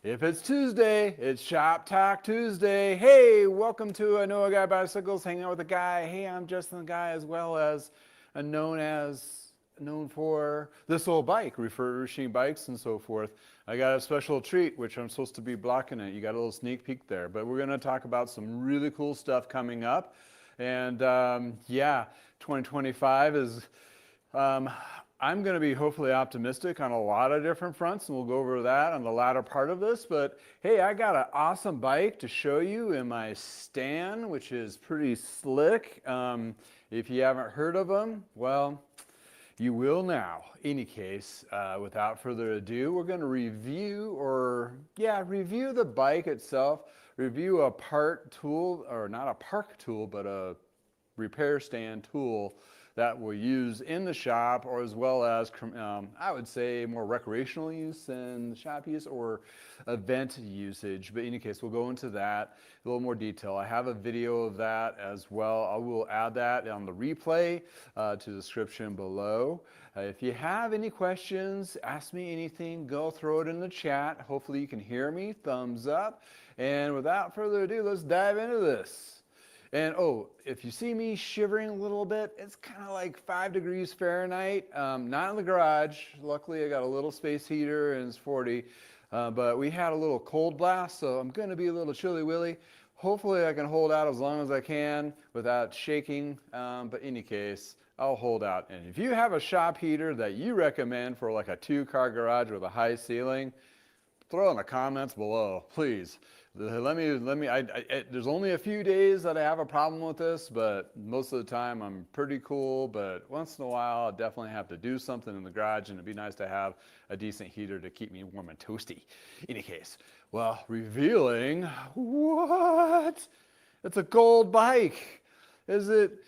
If it's Tuesday, it's Shop Talk Tuesday. Hey, welcome to I Know a Guy Bicycles, hanging out with a guy. Hey, I'm Justin the Guy, as well as known for this old bike, refurbishing bikes and so forth. I got a special treat, which I'm supposed to be blocking it. You got a little sneak peek there, but we're going to talk about some really cool stuff coming up. And yeah, 2025 is I'm going to be hopefully optimistic on a lot of different fronts, and we'll go over that on the latter part of this. But hey, I got an awesome bike to show you in my stand, which is pretty slick. If you haven't heard of them, well, you will now. Any case, without further ado, we're going to review the bike itself, review a part tool, or not a park tool, but a repair stand tool that we'll use in the shop, or as well as, I would say, more recreational use than shop use or event usage. But in any case, we'll go into that a little more detail. I have a video of that as well. I will add that on the replay to the description below. If you have any questions, ask me anything, go throw it in the chat. Hopefully you can hear me. Thumbs up. And without further ado, let's dive into this. And oh, if you see me shivering a little bit, it's kind of like 5 degrees Fahrenheit. Not in the garage. Luckily, I got a little space heater and it's 40. But we had a little cold blast, so I'm going to be a little chilly willy. Hopefully, I can hold out as long as I can without shaking. But in any case, I'll hold out. And if you have a shop heater that you recommend for like a 2-car garage with a high ceiling, throw in the comments below, please. There's only a few days that I have a problem with this, but most of the time I'm pretty cool. But once in a while, I definitely have to do something in the garage, and it'd be nice to have a decent heater to keep me warm and toasty. In any case, well, revealing what? It's a gold bike. Is it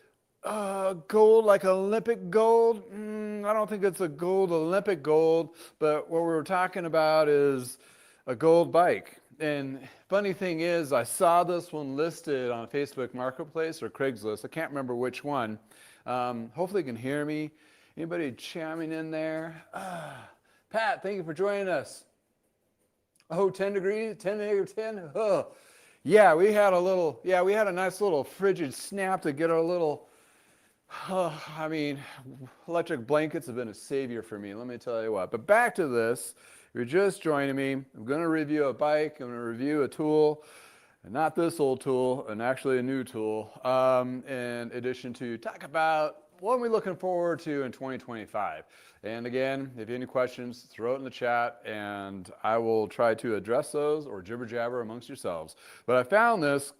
gold, like Olympic gold? I don't think it's a gold Olympic gold, but what we're talking about is a gold bike. And funny thing is, I saw this one listed on Facebook Marketplace or Craigslist. I can't remember which one. Hopefully you can hear me. Anybody chiming in there? Pat, thank you for joining us. Oh, 10 degrees, 10 negative 10. Oh. Yeah, we had a nice little frigid snap to get our little, electric blankets have been a savior for me, let me tell you what. But back to this. If you're just joining me, I'm going to review a bike. I'm going to review a tool, and not this old tool, and actually a new tool, in addition to talk about what we're looking forward to in 2025. And again, if you have any questions, throw it in the chat, and I will try to address those or jibber jabber amongst yourselves. But I found this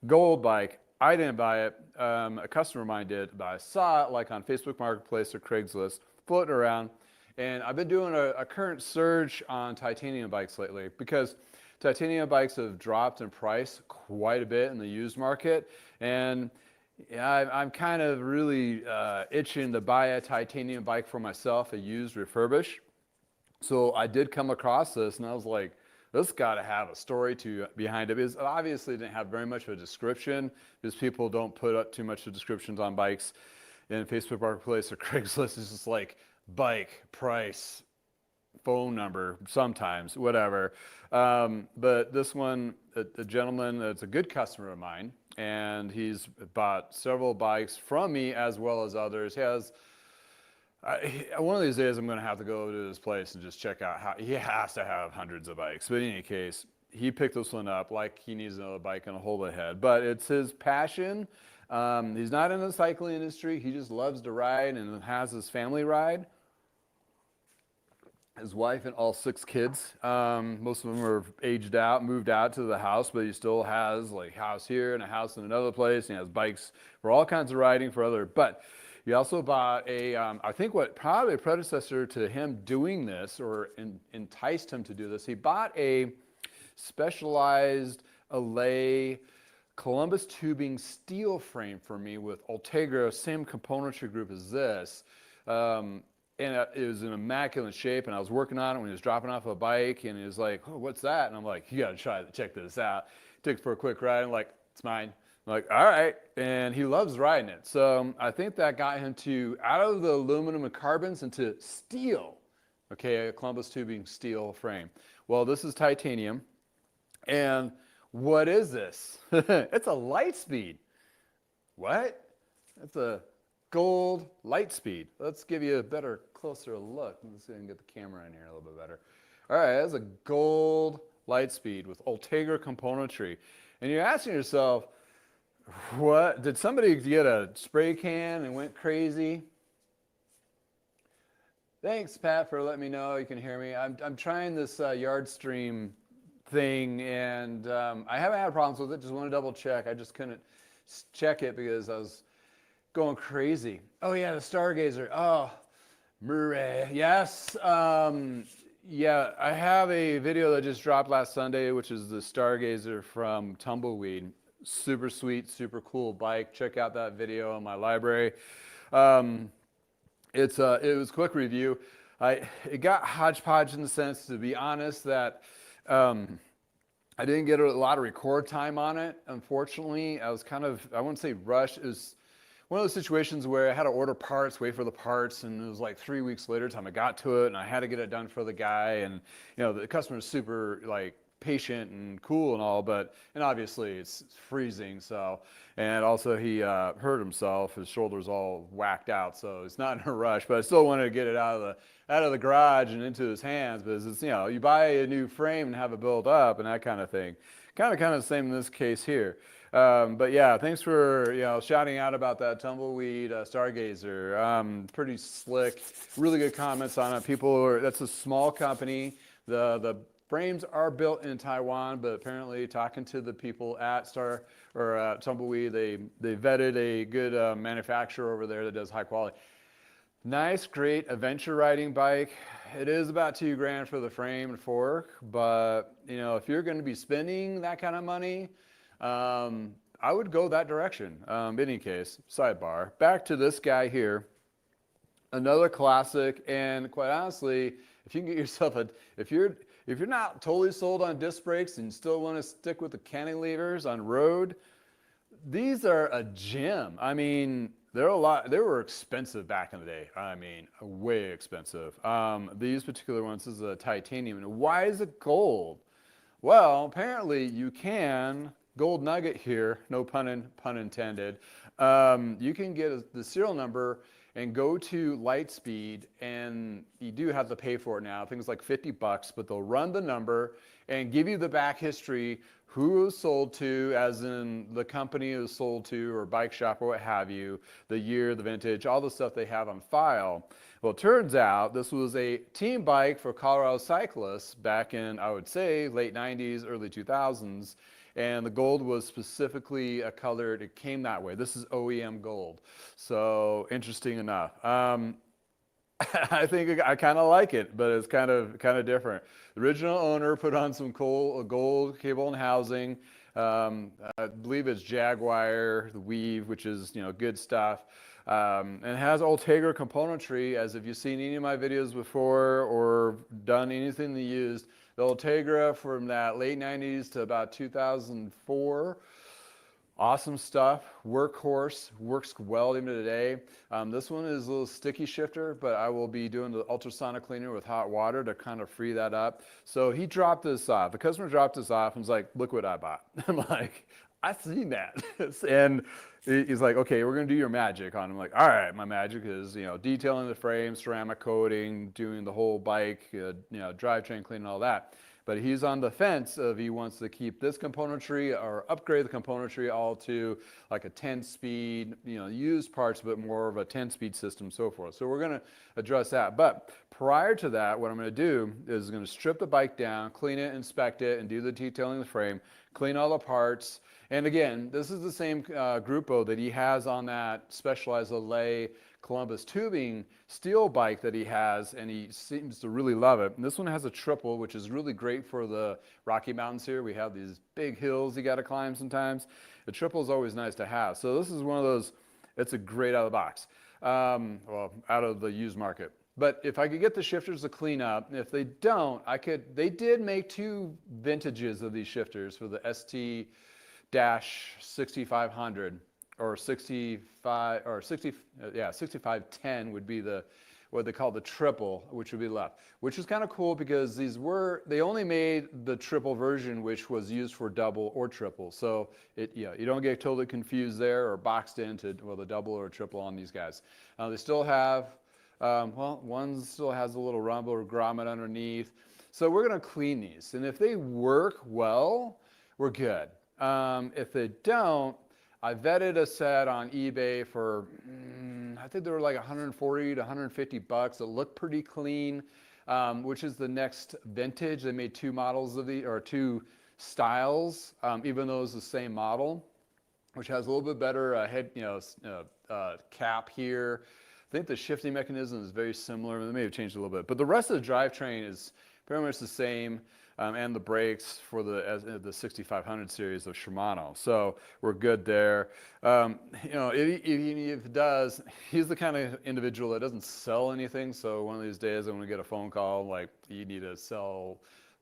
gold bike. I didn't buy it. A customer of mine did, but I saw it like on Facebook Marketplace or Craigslist floating around. And I've been doing a current surge on titanium bikes lately because titanium bikes have dropped in price quite a bit in the used market. And yeah, I'm kind of really itching to buy a titanium bike for myself, a used refurbish. So I did come across this, and I was like, this got to have a story behind it. Because obviously it didn't have very much of a description because people don't put up too much of descriptions on bikes in Facebook Marketplace or Craigslist. It's just like, bike, price, phone number, sometimes, whatever. But this one, a gentleman that's a good customer of mine, and he's bought several bikes from me as well as others. He has, one of these days I'm going to have to go to his place and just check out how, he has to have hundreds of bikes. But in any case, he picked this one up like he needs another bike and a hold ahead. But it's his passion. He's not in the cycling industry. He just loves to ride and has his family ride. His wife and all 6 kids. Most of them are aged out, moved out to the house, but he still has like a house here and a house in another place. And he has bikes for all kinds of riding for other. But he also bought I think what probably a predecessor to him doing this or enticed him to do this. He bought a specialized Allay Columbus tubing steel frame for me with Ultegra, same componentry group as this. And it was in immaculate shape, and I was working on it when he was dropping off a bike, and he was like, oh, what's that? And I'm like, you got to check this out. Took it for a quick ride. I'm like, it's mine. I'm like, all right. And he loves riding it. So I think that got him to, out of the aluminum and carbons into steel. Okay, a Columbus tubing steel frame. Well, this is titanium. And what is this? It's a Litespeed. What? It's a gold Litespeed. Let's give you a better, closer look. Let's see if I can get the camera in here a little bit better. All right, that's a gold Litespeed with Ultegra componentry. And you're asking yourself, what? Did somebody get a spray can and went crazy? Thanks, Pat, for letting me know you can hear me. I'm trying this yard stream thing, and I haven't had problems with it. Just want to double check. I just couldn't check it because I was going crazy. Oh yeah, the Stargazer. Oh, Murray. Yes. Yeah, I have a video that just dropped last Sunday, which is the Stargazer from Tumbleweed. Super sweet, super cool bike. Check out that video in my library. It was a quick review. It got hodgepodge in the sense, to be honest, that I didn't get a lot of record time on it. Unfortunately, I was kind of, I wouldn't say rushed. It was one of those situations where I had to order parts, wait for the parts, and it was like 3 weeks later time I got to it, and I had to get it done for the guy. And you know, the customer's super like patient and cool and all, and obviously it's freezing. So, and also he hurt himself. His shoulder's all whacked out, so it's not in a rush. But I still wanted to get it out of the garage and into his hands, because it's, you know, you buy a new frame and have it built up and that kind of thing. Kind of the same in this case here. But yeah, thanks for, you know, shouting out about that Tumbleweed Stargazer. Pretty slick, really good comments on it. That's a small company. The frames are built in Taiwan, but apparently talking to the people at Tumbleweed, they vetted a good manufacturer over there that does high quality. Nice, great adventure riding bike. It is about $2,000 for the frame and fork, but you know, if you're going to be spending that kind of money, I would go that direction. In any case, sidebar. Back to this guy here, another classic, and quite honestly, if you can get yourself if you're not totally sold on disc brakes and still want to stick with the cantilevers on road, these are a gem. I mean, they were expensive back in the day. I mean, way expensive. These particular ones, this is a titanium. And why is it gold? Well, apparently you can, gold nugget here, no pun intended. You can get the serial number and go to Litespeed, and you do have to pay for it now. I think it's like $50, but they'll run the number and give you the back history, who it was sold to, as in the company it was sold to, or bike shop, or what have you, the year, the vintage, all the stuff they have on file. Well, it turns out this was a team bike for Colorado cyclists back in, I would say, late 90s, early 2000s. And the gold was specifically colored, it came that way. This is OEM gold. So interesting enough. I think I kind of like it, but it's kind of different. The original owner put on some gold cable and housing. I believe it's Jaguar, the weave, which is, you know, good stuff. And it has Ultegra componentry, as if you've seen any of my videos before or done anything they used. The Ultegra from that late 90s to about 2004. Awesome stuff, workhorse, works well even today. This one is a little sticky shifter, but I will be doing the ultrasonic cleaner with hot water to kind of free that up. So he dropped this off. The customer dropped this off and was like, look what I bought. I'm like, I've seen that. And he's like, okay, we're gonna do your magic on it. I'm like, all right, my magic is, you know, detailing the frame, ceramic coating, doing the whole bike, you know, drivetrain cleaning, all that. But he's on the fence of he wants to keep this componentry or upgrade the componentry all to like a 10-speed, you know, used parts, but more of a 10-speed system, so forth. So we're gonna address that. But prior to that, what I'm gonna do is gonna strip the bike down, clean it, inspect it, and do the detailing of the frame, clean all the parts. And again, this is the same Grupo that he has on that Specialized Lay Columbus tubing steel bike that he has, and he seems to really love it. And this one has a triple, which is really great for the Rocky Mountains here. We have these big hills you got to climb sometimes. The triple is always nice to have. So this is one of those, it's a great out of the box, well, out of the used market. But if I could get the shifters to clean up, if they don't, they did make 2 vintages of these shifters for the ST-6500. or 65 or 60, yeah, 6510 would be the what they call the triple, which would be left, which is kind of cool because they only made the triple version, which was used for double or triple. So you don't get totally confused there or boxed into, well, the double or triple on these guys. They still have, well, one still has a little rumble or grommet underneath. So we're going to clean these. And if they work well, we're good. If they don't, I vetted a set on eBay for, I think they were like 140 to 150 bucks. It looked pretty clean, which is the next vintage. They made two models of or two styles, even though it's the same model, which has a little bit better head, cap here. I think the shifting mechanism is very similar. They may have changed a little bit, but the rest of the drivetrain is pretty much the same. And the brakes for the 6500 series of Shimano. So we're good there. Even if it does, he's the kind of individual that doesn't sell anything. So one of these days I'm going to get a phone call like, you need to sell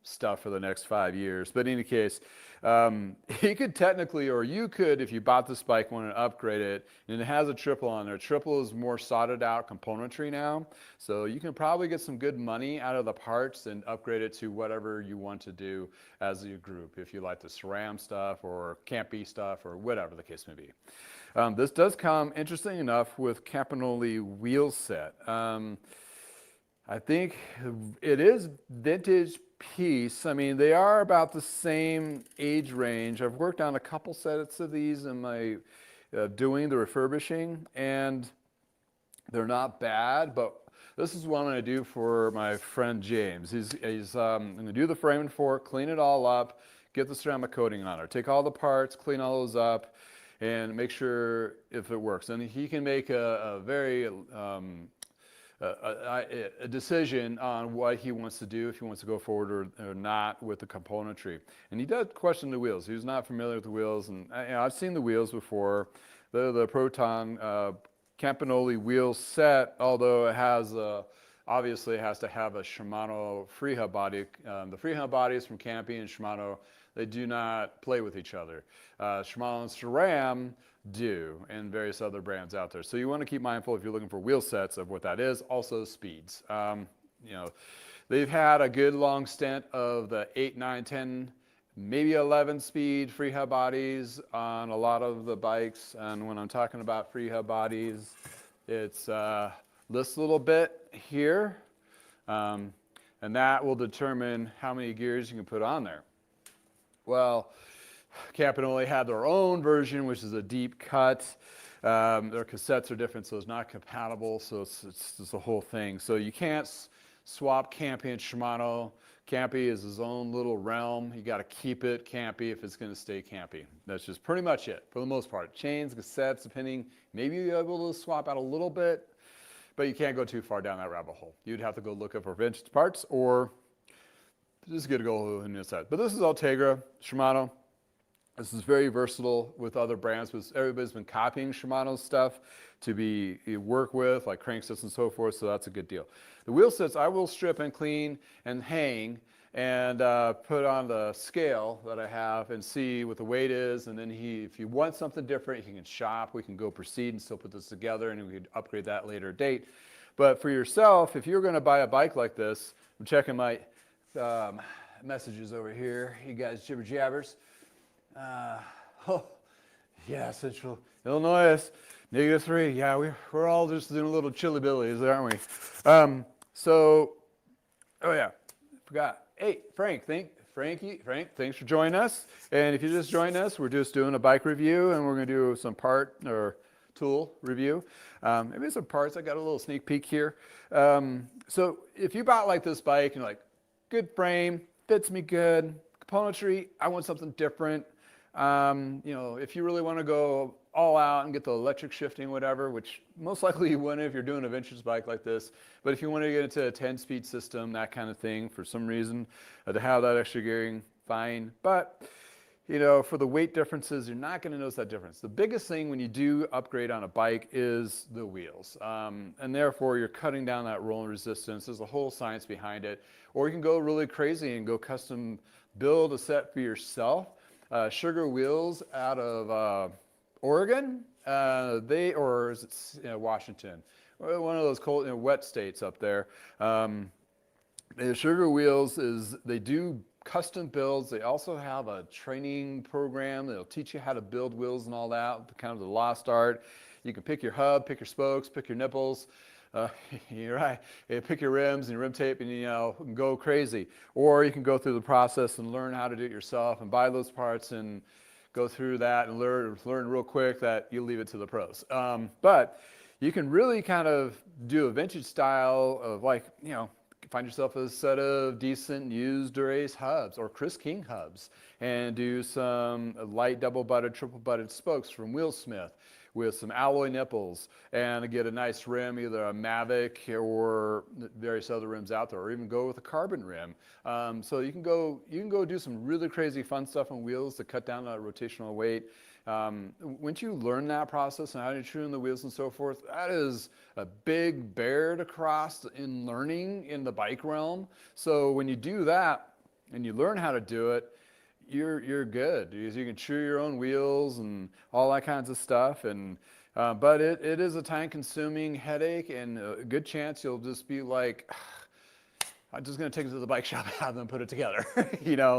stuff for the next 5 years. But in any case, he could technically, or you could, if you bought this bike, want to upgrade it, and it has a triple on there. Triple is more soldered out componentry now, so you can probably get some good money out of the parts and upgrade it to whatever you want to do as a group, if you like the SRAM stuff or campy stuff or whatever the case may be. This does come, interesting enough, with Campanoli wheel set. I think it is vintage piece. I mean, they are about the same age range. I've worked on a couple sets of these in my doing the refurbishing, and they're not bad, but this is what I'm going to do for my friend James. He's going to do the frame and fork, clean it all up, get the ceramic coating on it, take all the parts, clean all those up, and make sure if it works. And he can make a very a decision on what he wants to do, if he wants to go forward or not with the componentry. And he does question the wheels. He's not familiar with the wheels, and I've seen the wheels before. The Proton Campanoli wheel set, although it has obviously it has to have a Shimano freehub body. The freehub bodies from Campy and Shimano, they do not play with each other. Shimano and SRAM do, and various other brands out there. So you want to keep mindful if you're looking for wheel sets of what that is. Also speeds. They've had a good long stint of the 8, 9, 10, maybe 11 speed freehub bodies on a lot of the bikes. And when I'm talking about freehub bodies, it's this little bit here, and that will determine how many gears you can put on there. Well, Campanoli had their own version, which is a deep cut. Their cassettes are different, so it's not compatible. So it's just a whole thing. So you can't swap Campy and Shimano. Campy is his own little realm. You got to keep it Campy if it's going to stay Campy. That's just pretty much it for the most part. Chains, cassettes, depending, maybe you're able to swap out a little bit, but you can't go too far down that rabbit hole. You'd have to go look up for vintage parts or just get to go in the side. But this is Ultegra, Shimano. This is very versatile with other brands, because everybody's been copying Shimano's stuff to work with, like cranksets and so forth, so that's a good deal. The wheel sets I will strip and clean and hang and put on the scale that I have and see what the weight is, and then if you want something different, you can shop, we can go proceed and still put this together, and we could upgrade that later date. But for yourself, if you're going to buy a bike like this, I'm checking my messages over here, you guys jibber jabbers. Oh, yeah, Central Illinois, -3. Yeah, we're all just doing a little chilly billies, aren't we? Oh yeah, forgot. Hey, Frank, thanks for joining us. And if you just joined us, we're just doing a bike review, and we're going to do some part or tool review. Maybe some parts. I got a little sneak peek here. So if you bought like this bike and you're like, good frame, fits me good, componentry, I want something different. If you really want to go all out and get the electric shifting, whatever, which most likely you wouldn't if you're doing a vintage bike like this. But if you want to get into a 10-speed system, that kind of thing, for some reason, to have that extra gearing, fine. But, for the weight differences, you're not going to notice that difference. The biggest thing when you do upgrade on a bike is the wheels. And therefore, you're cutting down that rolling resistance. There's a whole science behind it. Or you can go really crazy and go custom build a set for yourself. Sugar Wheels out of Oregon, or is it Washington? One of those cold, wet states up there. The Sugar Wheels they do custom builds. They also have a training program. They'll teach you how to build wheels and all that, kind of the lost art. You can pick your hub, pick your spokes, pick your nipples. You're right. You pick your rims and your rim tape and, go crazy. Or you can go through the process and learn how to do it yourself and buy those parts and go through that and learn real quick that you leave it to the pros. But you can really kind of do a vintage style of find yourself a set of decent used Dura-Ace hubs or Chris King hubs and do some light double-butted, triple-butted spokes from Wheelsmith with some alloy nipples and get a nice rim, either a Mavic or various other rims out there, or even go with a carbon rim. So you can go do some really crazy fun stuff on wheels to cut down that rotational weight. Once you learn that process and how to tune the wheels and so forth, that is a big bear to cross in learning in the bike realm. So when you do that and you learn how to do it, you're good because you can chew your own wheels and all that kinds of stuff. And but it is a time-consuming headache, and a good chance you'll just be like, I'm just going to take it to the bike shop and have them put it together,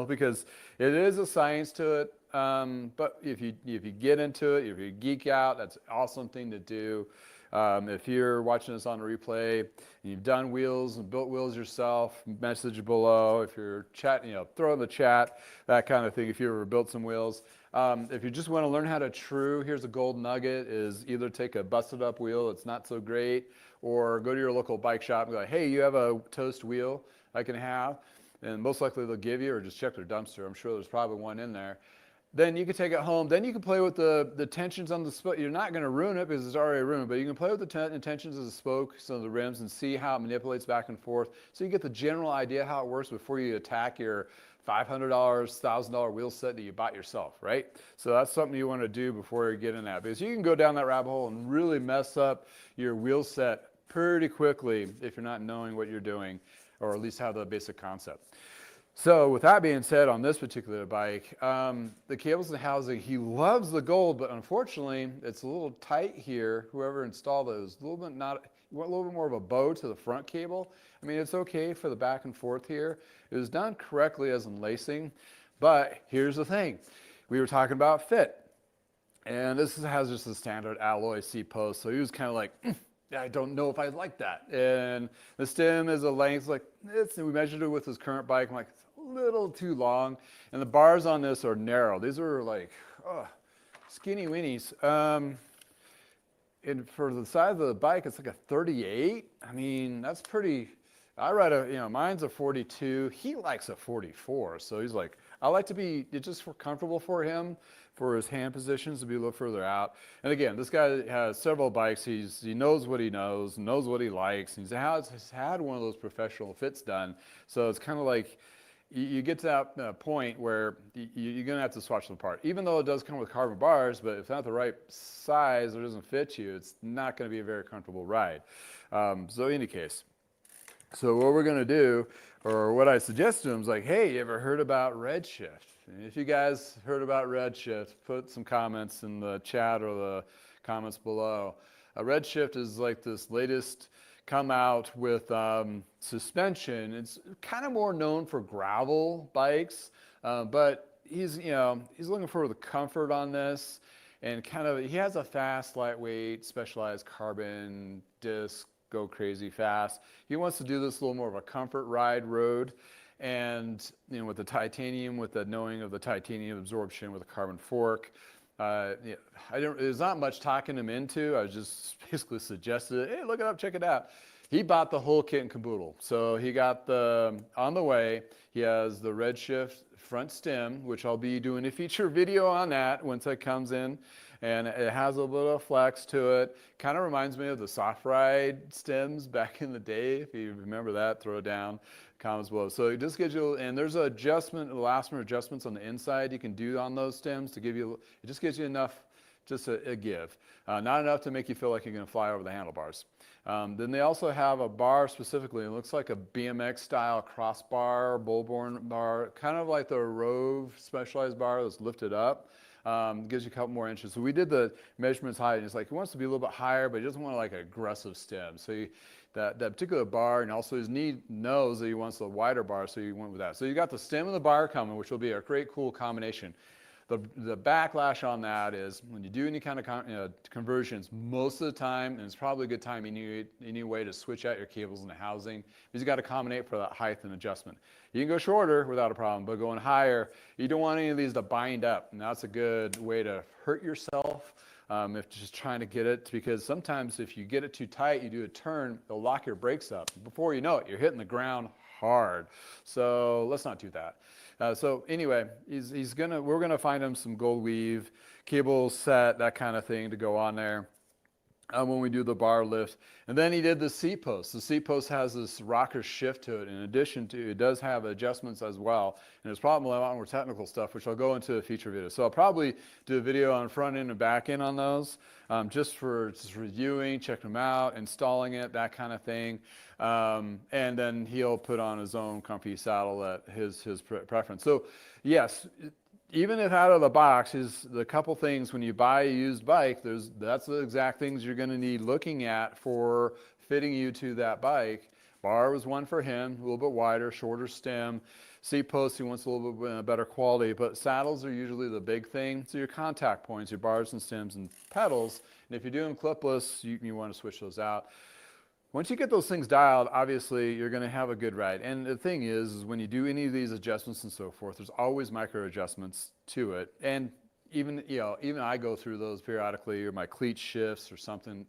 because it is a science to it. But if you get into it, if you geek out, that's an awesome thing to do. If you're watching this on a replay and you've done wheels and built wheels yourself, message below. If you're chatting, throw in the chat, that kind of thing. If you ever built some wheels. If you just want to learn how to true, here's a gold nugget, is either take a busted up wheel that's not so great, or go to your local bike shop and go, hey, you have a toast wheel I can have? And most likely they'll give you, or just check their dumpster. I'm sure there's probably one in there. Then you can take it home. Then you can play with the tensions on the spoke. You're not going to ruin it because it's already ruined, but you can play with the tensions of the spokes of the rims and see how it manipulates back and forth. So you get the general idea how it works before you attack your $500, $1,000 wheel set that you bought yourself, right? So that's something you want to do before you get in that, because you can go down that rabbit hole and really mess up your wheel set pretty quickly if you're not knowing what you're doing, or at least have the basic concept. So with that being said, on this particular bike, the cables and housing, he loves the gold, but unfortunately it's a little tight here. Whoever installed it was a little bit you want a little bit more of a bow to the front cable. I mean, it's okay for the back and forth here. It was done correctly as in lacing, but here's the thing. We were talking about fit, and this has just a standard alloy C-post, so he was kind of like, I don't know if I like that. And the stem is a length like this, and we measured it with his current bike. I'm like, it's a little too long. And the bars on this are narrow. These are like skinny weenies. And for the size of the bike, it's like a 38. I mean, that's pretty. I ride mine's a 42. He likes a 44. So he's like, I like to be, it's just comfortable for him, for his hand positions to be a little further out. And again, this guy has several bikes. He knows what he knows what he likes. And he's had one of those professional fits done. So it's kind of like, you get to that point where you're going to have to swatch them apart. Even though it does come with carbon bars, but if it's not the right size or doesn't fit you, it's not going to be a very comfortable ride. So in any case, so what we're going to do, or what I suggest to him is like, hey, you ever heard about GripShift? And if you guys heard about GripShift, put some comments in the chat or the comments below. GripShift is like this latest come out with suspension. It's kind of more known for gravel bikes, but he's looking for the comfort on this, and he has a fast, lightweight, specialized carbon disc, go crazy fast. He wants to do this a little more of a comfort ride road, and with the titanium, with the knowing of the titanium absorption with a carbon fork. There's not much talking him into. I just basically suggested, hey, look it up, check it out. He bought the whole kit and caboodle. So he got on the way, he has the GripShift front stem, which I'll be doing a feature video on that once it comes in. And it has a little flex to it. Kind of reminds me of the soft ride stems back in the day. If you remember that, throw it down. Comments below. So it just gives you, and there's an adjustment, elastomer adjustments on the inside you can do on those stems to give you, it just gives you enough, just a give. Not enough to make you feel like you're going to fly over the handlebars. Then they also have a bar specifically. It looks like a BMX style crossbar, bullborn bar, kind of like the Rove specialized bar that's lifted up. Gives you a couple more inches. So we did the measurements height, and it's like he wants to be a little bit higher, but he doesn't want like an aggressive stem. So that particular bar, and also his knee knows that he wants a wider bar, so you went with that. So you got the stem and the bar coming, which will be a great, cool combination. The backlash on that is when you do any kind of conversions, most of the time, and it's probably a good time anyway to switch out your cables in the housing, because you got to accommodate for that height and adjustment. You can go shorter without a problem, but going higher, you don't want any of these to bind up, and that's a good way to hurt yourself if just trying to get it, because sometimes if you get it too tight, you do a turn, it'll lock your brakes up. Before you know it, you're hitting the ground hard. So let's not do that. So anyway, we're gonna find him some gold weave, cable set, that kind of thing to go on there when we do the bar lift. And then he did the seat post. The seat post has this rocker shift to it. In addition to, it does have adjustments as well. And there's probably a lot more technical stuff, which I'll go into a feature video. So I'll probably do a video on front end and back end on those, just reviewing, checking them out, installing it, that kind of thing. And then he'll put on his own comfy saddle at his preference. So yes, even if out of the box, the couple things when you buy a used bike, that's the exact things you're going to need looking at for fitting you to that bike. Bar was one for him, a little bit wider, shorter stem. Seat post, he wants a little bit better quality, but saddles are usually the big thing. So your contact points, your bars and stems and pedals, and if you're doing clipless, you want to switch those out. Once you get those things dialed, obviously you're going to have a good ride. And the thing is when you do any of these adjustments and so forth, there's always micro adjustments to it. And even I go through those periodically, or my cleat shifts or something,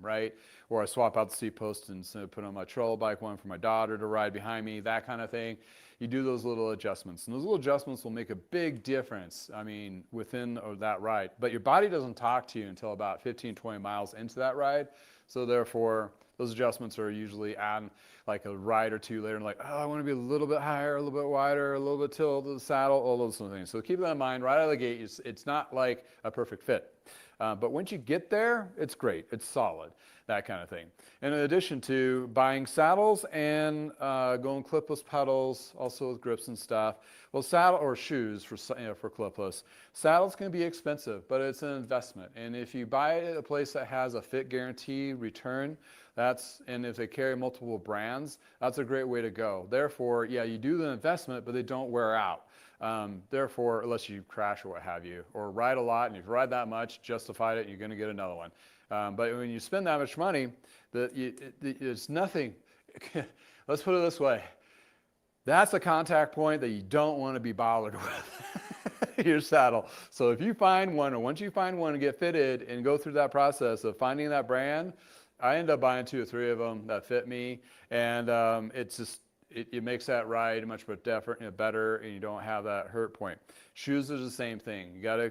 right? Or I swap out the seat post and put on my trail bike one for my daughter to ride behind me, that kind of thing. You do those little adjustments, and those little adjustments will make a big difference, within that ride. But your body doesn't talk to you until about 15, 20 miles into that ride. So therefore, those adjustments are usually on like a ride or two later, and like, oh, I want to be a little bit higher, a little bit wider, a little bit tilt to the saddle, all those things. So keep that in mind right out of the gate. It's not like a perfect fit. But once you get there, it's great. It's solid, that kind of thing. And in addition to buying saddles and going clipless pedals, also with grips and stuff. Well, saddle or shoes for clipless. Saddles can be expensive, but it's an investment. And if you buy it at a place that has a fit guarantee return, and if they carry multiple brands, that's a great way to go. Therefore, yeah, you do the investment, but they don't wear out. Therefore, unless you crash or what have you, or ride a lot, and if you ride that much, justified it, you're going to get another one. But when you spend that much money, it's nothing. Let's put it this way. That's a contact point that you don't want to be bothered with, your saddle. So if you find one, or once you find one and get fitted and go through that process of finding that brand, I end up buying 2 or 3 of them that fit me, and it makes that ride much better, and you don't have that hurt point. Shoes are the same thing. You gotta,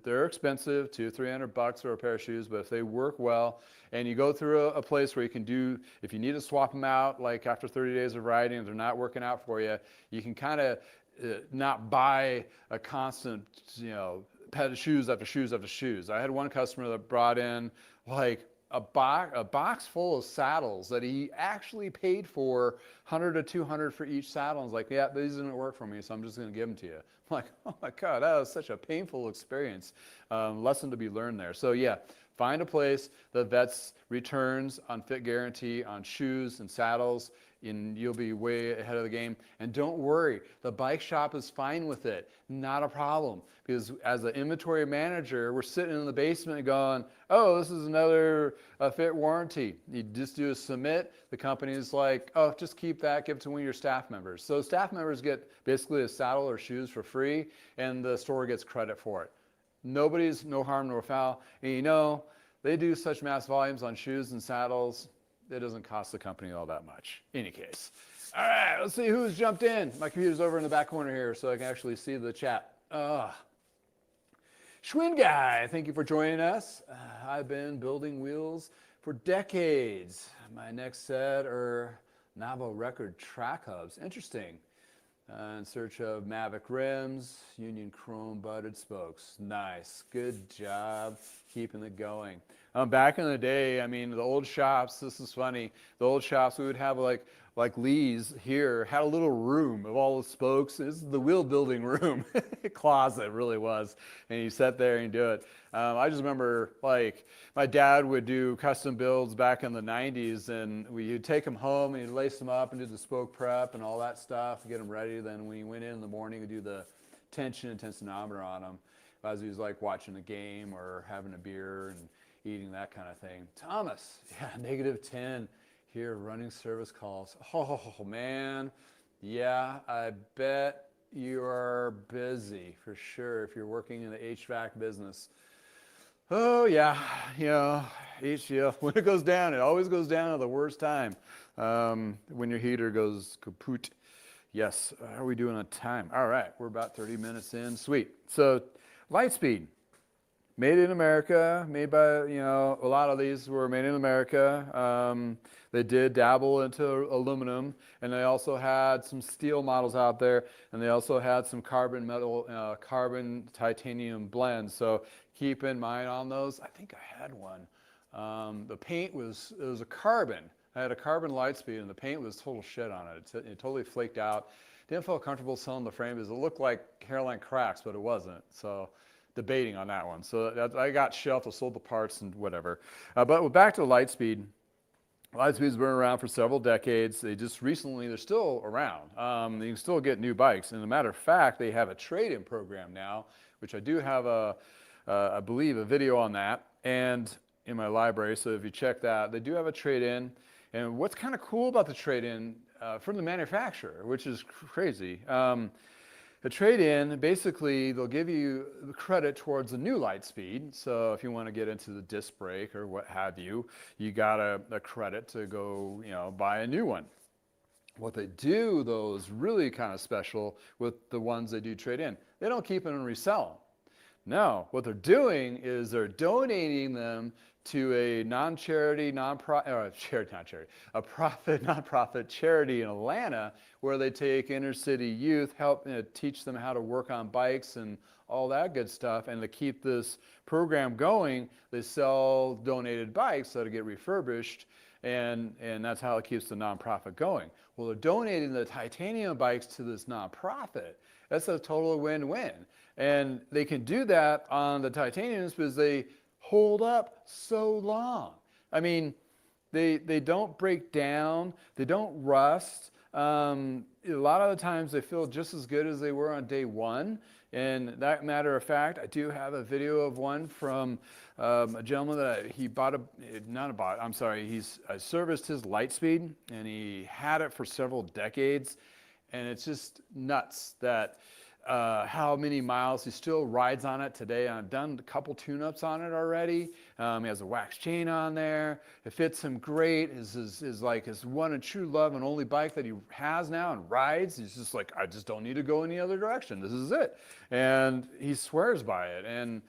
they're expensive, $200-300 for a pair of shoes, but if they work well, and you go through a place where you can if you need to swap them out, like after 30 days of riding, if they're not working out for you, you can kind of not buy a constant, pet of shoes after shoes after shoes. I had one customer that brought in like a box full of saddles that he actually paid for $100 to $200 for each saddle. And was like, yeah, these didn't work for me, so I'm just going to give them to you. I'm like, oh my God, that was such a painful experience. Lesson to be learned there. So yeah, find a place that vets returns on fit guarantee on shoes and saddles, and you'll be way ahead of the game. And don't worry, the bike shop is fine with it. Not a problem. Because as an inventory manager, we're sitting in the basement going, oh, this is another fit warranty. You just do a submit. The company is like, oh, just keep that, give it to one of your staff members. So staff members get basically a saddle or shoes for free, and the store gets credit for it. No harm, no foul. And they do such mass volumes on shoes and saddles, it doesn't cost the company all that much. Any case. All right, let's see who's jumped in. My computer's over in the back corner here, so I can actually see the chat. Schwinn Guy, thank you for joining us. I've been building wheels for decades. My next set are Navo Record track hubs. Interesting. In search of Mavic rims, Union chrome butted spokes. Nice. Good job keeping it going. Back in the day, I mean, the old shops, this is funny, the old shops, we would have like Lee's here, had a little room of all the spokes. This is the wheel building room, closet it really was. And you sat there and you do it. I just remember like my dad would do custom builds back in the 90s, and you'd take them home and you'd lace them up and do the spoke prep and all that stuff, get them ready. Then when you went in the morning, we'd do the tension and tensionometer on them as he was like watching a game or having a beer and eating, that kind of thing. Thomas, yeah, -10 here, running service calls. Oh man, yeah, I bet you are busy for sure if you're working in the HVAC business. Oh yeah, you know, when it goes down, it always goes down at the worst time. When your heater goes kaput. Yes, how are we doing on time? All right, we're about 30 minutes in, sweet. So Litespeed. Made in America, made by, you know, a lot of these were made in America. They did dabble into aluminum, and they also had some steel models out there, and they also had some carbon metal, carbon titanium blends. So keep in mind on those. I think I had one. The paint was a carbon. I had a carbon Litespeed, and the paint was total shit on it. It totally flaked out. Didn't feel comfortable selling the frame because it looked like hairline cracks, but it wasn't. So debating on that one. So I got shelved, I sold the parts and whatever. But back to Litespeed. Litespeed's been around for several decades. They just recently, they're still around. You can still get new bikes. And as a matter of fact, they have a trade-in program now, which I do have I believe, a video on that and in my library. So if you check that, they do have a trade-in. And what's kind of cool about the trade-in from the manufacturer, which is crazy. The trade-in, basically, they'll give you the credit towards a new Litespeed. So if you want to get into the disc brake or what have you, you got a credit to go, you know, buy a new one. What they do, though, is really kind of special with the ones they do trade in. They don't keep them and resell them. No, what they're doing is they're donating them to a non-charity, a profit, non-profit charity in Atlanta, where they take inner city youth, help teach them how to work on bikes and all that good stuff. And to keep this program going, they sell donated bikes that'll get refurbished, and that's how it keeps the nonprofit going. Well, they're donating the titanium bikes to this nonprofit. That's a total win-win. And they can do that on the titaniums because they hold up so long. I mean, they don't break down, they don't rust. A lot of the times they feel just as good as they were on day one. And that matter of fact, I do have a video of one from a gentleman that I serviced his Litespeed, and he had it for several decades. And it's just nuts that how many miles he still rides on it today. I've done a couple tune-ups on it already. He has a wax chain on there. It fits him great. Is like his one and true love and only bike that he has now and rides. He's just like, I just don't need to go any other direction. This is it. And he swears by it. And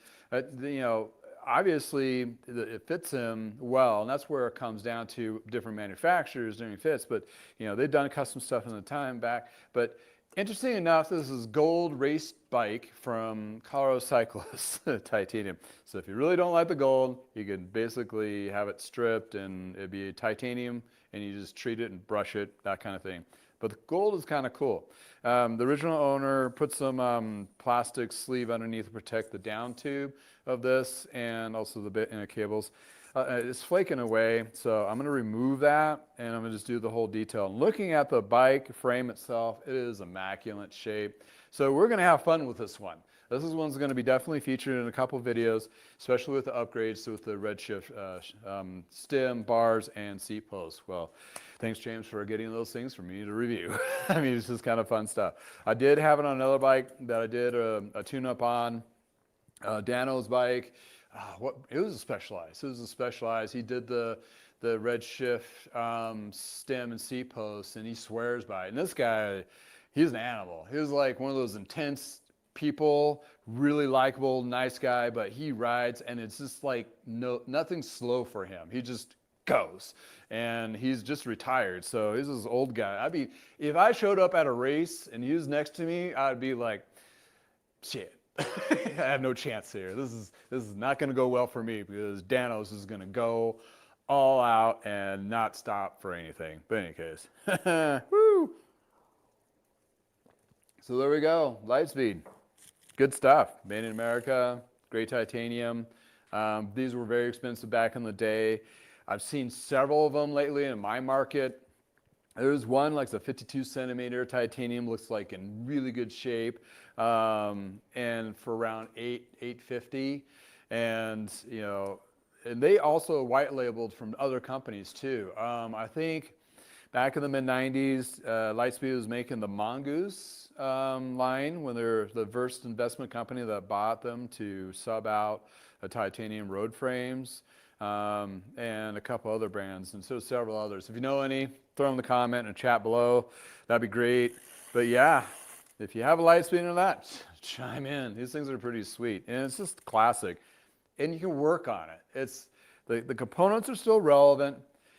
you know, obviously it fits him well, and that's where it comes down to different manufacturers doing fits. But you know, they've done custom stuff in the time back. But interesting enough, this is gold race bike from Colorado Cyclists, titanium. So if you really don't like the gold, you can basically have it stripped and it'd be titanium, and you just treat it and brush it, that kind of thing. But the gold is kind of cool. The original owner put some plastic sleeve underneath to protect the down tube of this, and also the bit in the cables. It's flaking away, so I'm going to remove that, and I'm going to just do the whole detail. Looking at the bike frame itself, it is immaculate shape. So we're going to have fun with this one. This one's going to be definitely featured in a couple videos, especially with the upgrades with the GripShift stem, bars, and seat posts. Well, thanks, James, for getting those things for me to review. I mean, it's just kind of fun stuff. I did have it on another bike that I did a tune-up on, Dano's bike. It was a Specialized. It was a Specialized. He did the GripShift stem and seat posts, and he swears by it. And this guy, he's an animal. He was like one of those intense people, really likable, nice guy, but he rides, and it's just like nothing slow for him. He just goes, and he's just retired. So he's this old guy. If I showed up at a race and he was next to me, I'd be like, shit. I have no chance here. This is not going to go well for me because Danos is going to go all out and not stop for anything. But in any case, woo! So there we go, Litespeed. Good stuff. Made in America, great titanium. These were very expensive back in the day. I've seen several of them lately in my market. There's one like the 52 centimeter titanium, looks like in really good shape, and for around $850. And you know, and they also white labeled from other companies too. I think back in the mid 90s, Litespeed was making the Mongoose line when they're the first investment company that bought them to sub out titanium road frames, and a couple other brands, and so several others. If you know any, throw them in the comment and chat below. That'd be great. But yeah, if you have a Litespeed or that, chime in. These things are pretty sweet, and it's just classic. And you can work on it. It's the components are still relevant.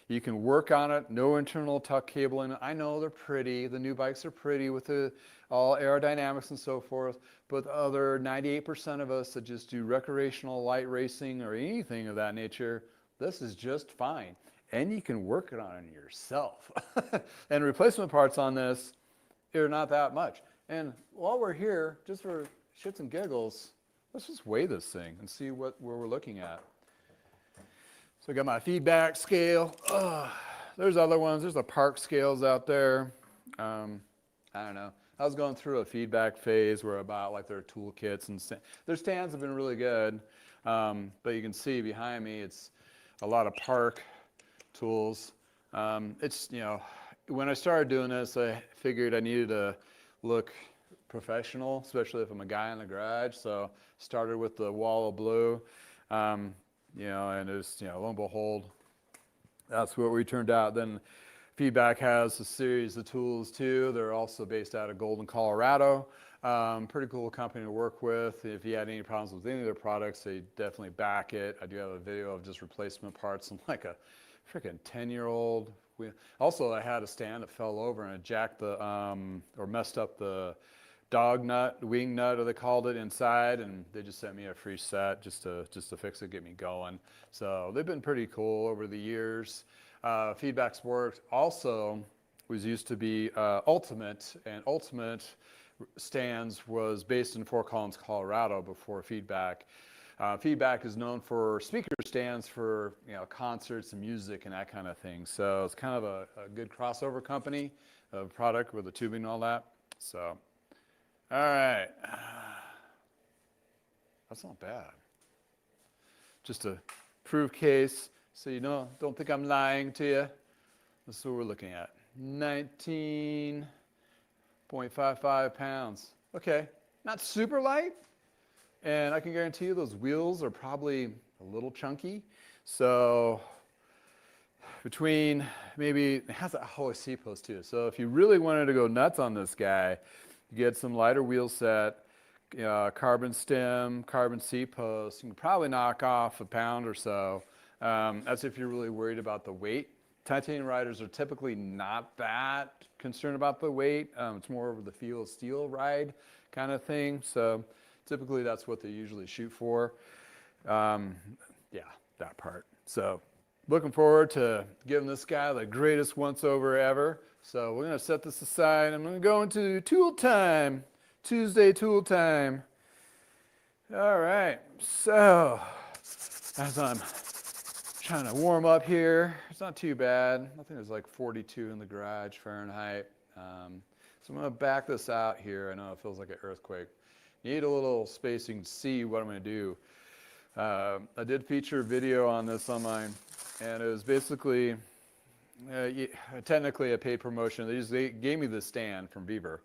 You can work on it. No internal tuck cabling. I know they're pretty. The new bikes are pretty with the all aerodynamics and so forth. But the other 98% of us that just do recreational light racing or anything of that nature, this is just fine. And you can work it on yourself. And replacement parts on this are not that much. And while we're here, just for shits and giggles, let's just weigh this thing and see where we're looking at. So I got my feedback scale. There's other ones. There's the park scales out there. I don't know. I was going through a feedback phase where about like their toolkits and their stands have been really good. But you can see behind me, it's a lot of park tools. It's, you know, when I started doing this, I figured I needed to look professional, especially if I'm a guy in the garage. So started with the wall of blue. You know, and it's, you know, lo and behold, that's what we turned out. Then Feedback has a series of tools too. They're also based out of Golden, Colorado. Pretty cool company to work with. If you had any problems with any of their products, they definitely back it. I do have a video of just replacement parts and like a freaking 10-year-old. Also, I had a stand that fell over and it jacked the, or messed up the dog nut, wing nut, or they called it, inside, and they just sent me a free set just to fix it, get me going. So they've been pretty cool over the years. Feedback Sport also was used to be Ultimate, and Ultimate stands was based in Fort Collins, Colorado before Feedback. Feedback is known for speaker stands for, you know, concerts and music and that kind of thing. So it's kind of a good crossover company of product with the tubing and all that. So. All right, that's not bad. Just a proof case, so you don't think I'm lying to you. This is what we're looking at, 19.55 pounds. Okay, not super light, and I can guarantee you those wheels are probably a little chunky. So between maybe, it has a Holy seat post too. So if you really wanted to go nuts on this guy, get some lighter wheel set, carbon stem, carbon seat post. You can probably knock off a pound or so. That's if you're really worried about the weight. Titanium riders are typically not that concerned about the weight. It's more of the feel of steel ride kind of thing. So typically that's what they usually shoot for. Yeah, that part. So looking forward to giving this guy the greatest once over ever. So we're going to set this aside. I'm going to go into tool time, Tuesday tool time. All right, so as I'm trying to warm up here, it's not too bad. I think it's like 42 in the garage Fahrenheit. So I'm going to back this out here. I know it feels like an earthquake. Need a little spacing to see what I'm going to do. I did feature a video on this online, and it was basically technically a paid promotion. They gave me this stand from Vevor.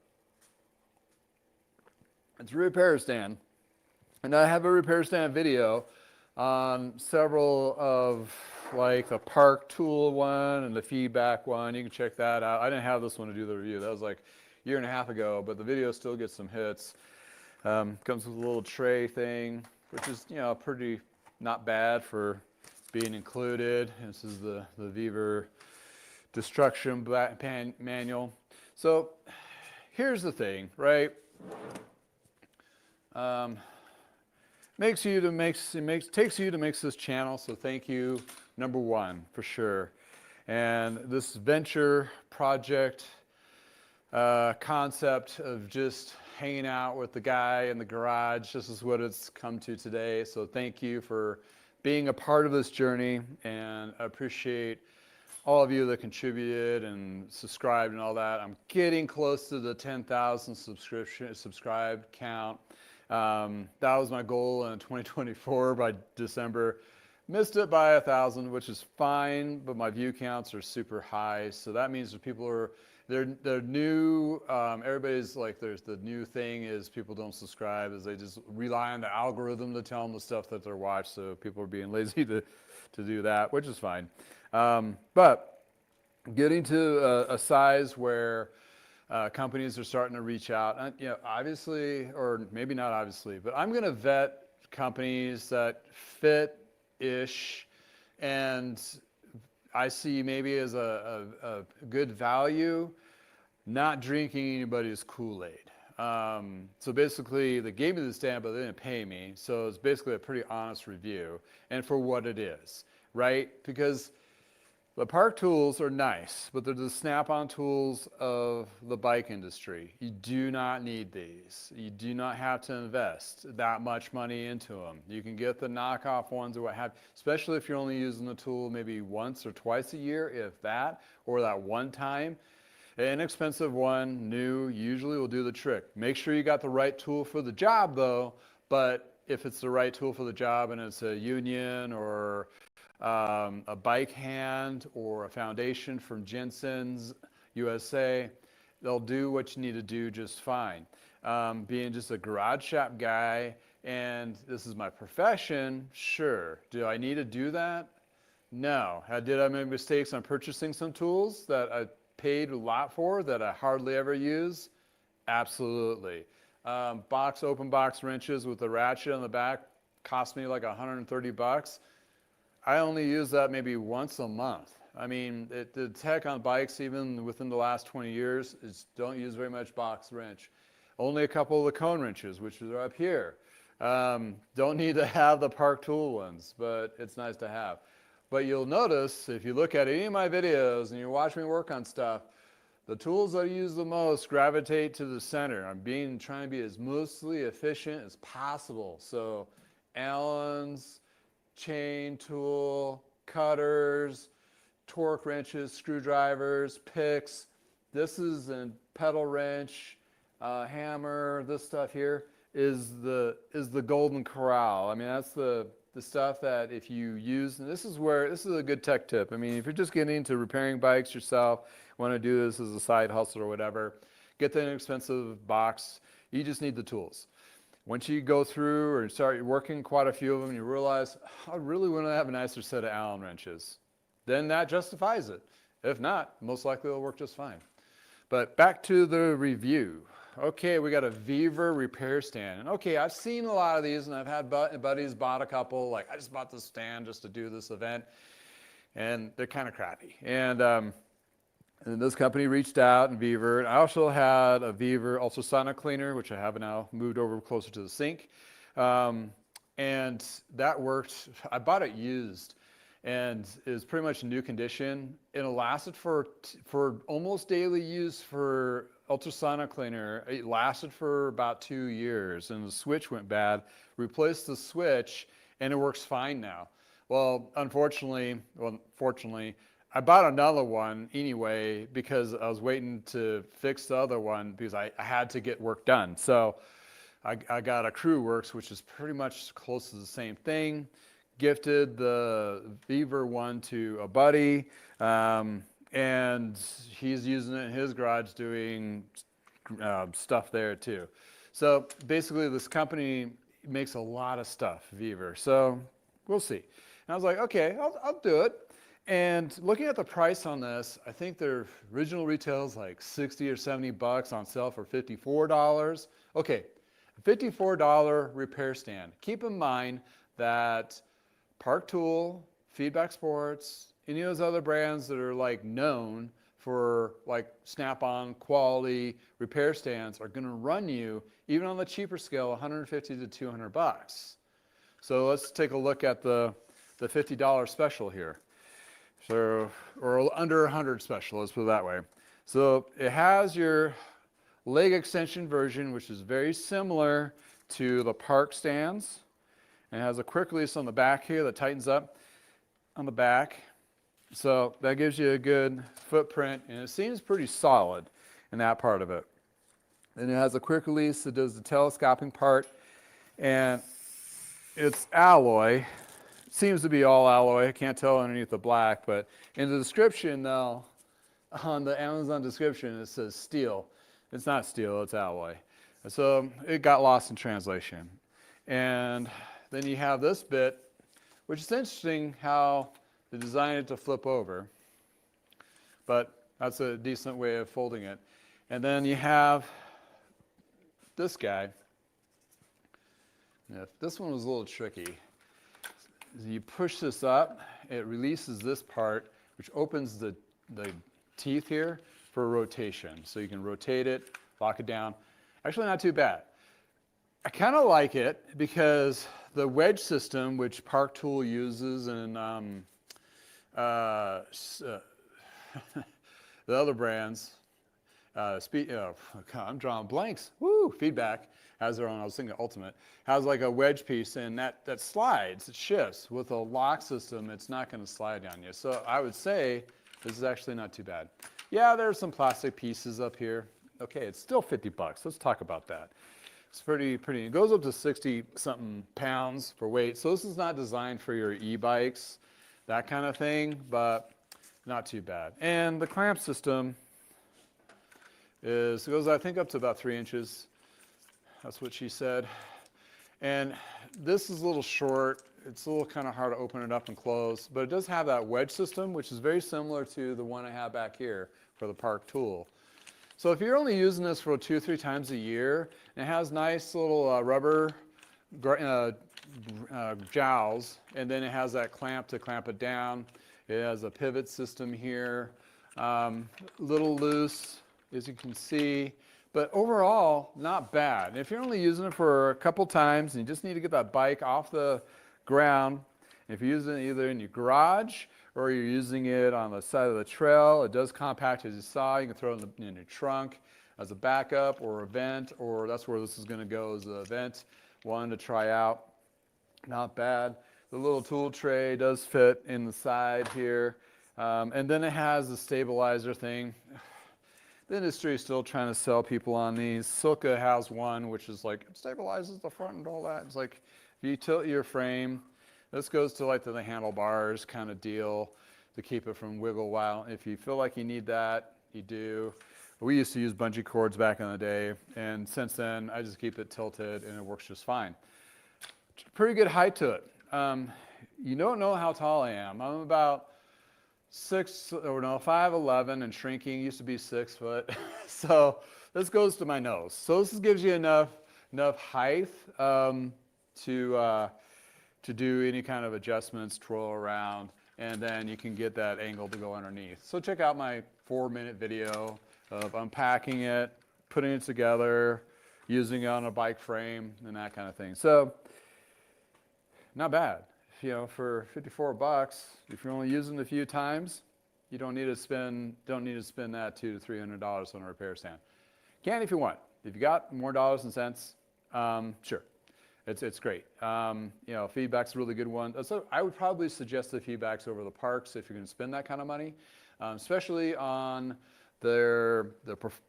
It's a repair stand, and I have a repair stand video on several of like the Park Tool one and the Feedback one. You can check that out. I didn't have this one to do the review. That was like a year and a half ago, but the video still gets some hits. Comes with a little tray thing, which is, you know, pretty not bad for being included. This is the Vevor destruction manual. So here's the thing, right? takes you to make this channel. So thank you, number one, for sure. And this venture project concept of just hanging out with the guy in the garage, this is what it's come to today. So thank you for being a part of this journey, and I appreciate all of you that contributed and subscribed and all that. I'm getting close to the 10,000 subscribed count. That was my goal in 2024 by December. Missed it by 1,000, which is fine, but my view counts are super high. So that means that people are, they're new. Everybody's like, there's the new thing is people don't subscribe, is they just rely on the algorithm to tell them the stuff that they're watched. So people are being lazy to do that, which is fine. But getting to a size where companies are starting to reach out, and, you know, obviously, or maybe not obviously, but I'm going to vet companies that fit-ish, and I see maybe as a good value, not drinking anybody's Kool-Aid. So basically, they gave me the stamp, but they didn't pay me. So it's basically a pretty honest review, and for what it is, right? Because the park tools are nice, but they're the snap-on tools of the bike industry. You do not need these. You do not have to invest that much money into them. You can get the knockoff ones or what have you, especially if you're only using the tool maybe once or twice a year, if that, or that one time. An inexpensive one, new, usually will do the trick. Make sure you got the right tool for the job though, but if it's the right tool for the job and it's a Union or a bike hand or a foundation from Jensen's USA, they'll do what you need to do just fine. Being just a garage shop guy and this is my profession, sure. Do I need to do that? No. Did I make mistakes on purchasing some tools that I paid a lot for that I hardly ever use? Absolutely. Open box wrenches with the ratchet on the back cost me like 130 bucks. I only use that maybe once a month. I mean, the tech on bikes, even within the last 20 years, is don't use very much box wrench. Only a couple of the cone wrenches, which are up here. Don't need to have the Park Tool ones, but it's nice to have. But you'll notice, if you look at any of my videos and you watch me work on stuff, the tools I use the most gravitate to the center. I'm trying to be as mostly efficient as possible. So Allen's, chain tool, cutters, torque wrenches, screwdrivers, picks. This is a pedal wrench, hammer. This stuff here is the golden corral. I mean, that's the stuff that if you use, and this is a good tech tip. I mean, if you're just getting into repairing bikes yourself, want to do this as a side hustle or whatever, get the inexpensive box. You just need the tools. Once you go through or start working quite a few of them, you realize, I really want to have a nicer set of Allen wrenches. Then that justifies it. If not, most likely it'll work just fine. But back to the review. Okay, we got a Vevor repair stand. And okay, I've seen a lot of these and I've had buddies bought a couple, like I just bought this stand just to do this event. And they're kind of crappy. And this company reached out and Vevor. I also had a Vevor ultrasonic cleaner, which I have now moved over closer to the sink. And that worked. I bought it used and it was pretty much new condition. It lasted for almost daily use for ultrasonic cleaner. It lasted for about 2 years and the switch went bad. Replaced the switch and it works fine now. Well, fortunately, I bought another one anyway because I was waiting to fix the other one because I had to get work done. So I got a CrewWorks, which is pretty much close to the same thing. Gifted the Vevor one to a buddy, and he's using it in his garage doing stuff there too. So basically this company makes a lot of stuff, Vevor. So we'll see. And I was like, okay, I'll do it. And looking at the price on this, I think their original retail is like 60 or 70 bucks, on sale for $54. Okay, $54 repair stand. Keep in mind that Park Tool, Feedback Sports, any of those other brands that are like known, for like snap-on quality repair stands are going to run you, even on the cheaper scale, 150 to 200 bucks. So let's take a look at the $50 special here. So, or under 100 special, let's put it that way. So it has your leg extension version, which is very similar to the park stands. And it has a quick release on the back here that tightens up on the back. So that gives you a good footprint, and it seems pretty solid in that part of it. And it has a quick release that does the telescoping part, and it's alloy. It seems to be all alloy. I can't tell underneath the black, but in the description though, on the Amazon description, it says steel. It's not steel, it's alloy. So it got lost in translation. And then you have this bit, which is interesting how they designed it to flip over, but that's a decent way of folding it. And then you have this guy. Now, this one was a little tricky. You push this up, it releases this part, which opens the teeth here for rotation. So you can rotate it, lock it down. Actually, not too bad. I kind of like it because the wedge system, which Park Tool uses, and the other brands, I'm drawing blanks. Woo! Feedback has their own. I was thinking Ultimate has like a wedge piece, and that slides. It shifts. With a lock system, it's not going to slide on you. So I would say this is actually not too bad. Yeah, there's some plastic pieces up here. Okay, it's still 50 bucks. Let's talk about that. It's pretty. It goes up to 60-something pounds for weight. So this is not designed for your e-bikes, that kind of thing, but not too bad. And the clamp system goes, I think, up to about 3 inches. That's what she said. And this is a little short. It's a little kind of hard to open it up and close, but it does have that wedge system, which is very similar to the one I have back here for the Park Tool. So if you're only using this for 2 or 3 times a year, and it has nice little rubber jowls, and then it has that clamp to clamp it down. It has a pivot system here, little loose, as you can see, but overall, not bad. And if you're only using it for a couple times and you just need to get that bike off the ground, if you're using it either in your garage or you're using it on the side of the trail, it does compact, as you saw. You can throw it in your trunk as a backup or a vent, or that's where this is going to go, as a vent. One to try out. Not bad. The little tool tray does fit in the side here. And then it has the stabilizer thing. The industry is still trying to sell people on these. Silka has one, which is like, it stabilizes the front and all that. It's like, if you tilt your frame, this goes to like the handlebars kind of deal to keep it from wiggle while. If you feel like you need that, you do. We used to use bungee cords back in the day, and since then, I just keep it tilted and it works just fine. Pretty good height to it. You don't know how tall I am. I'm about 5'11" and shrinking. Used to be 6 foot. So this goes to my nose. So this gives you enough height to do any kind of adjustments, twirl around, and then you can get that angle to go underneath. So check out my 4-minute video of unpacking it, putting it together, using it on a bike frame, and that kind of thing. So not bad. You know, for 54 bucks, if you're only using it a few times, you don't need to spend that $200 to $300 on a repair stand. Can if you want. If you got more dollars and cents, sure. It's great. You know, feedback's a really good one. So I would probably suggest the feedbacks over the parks if you're going to spend that kind of money, especially on the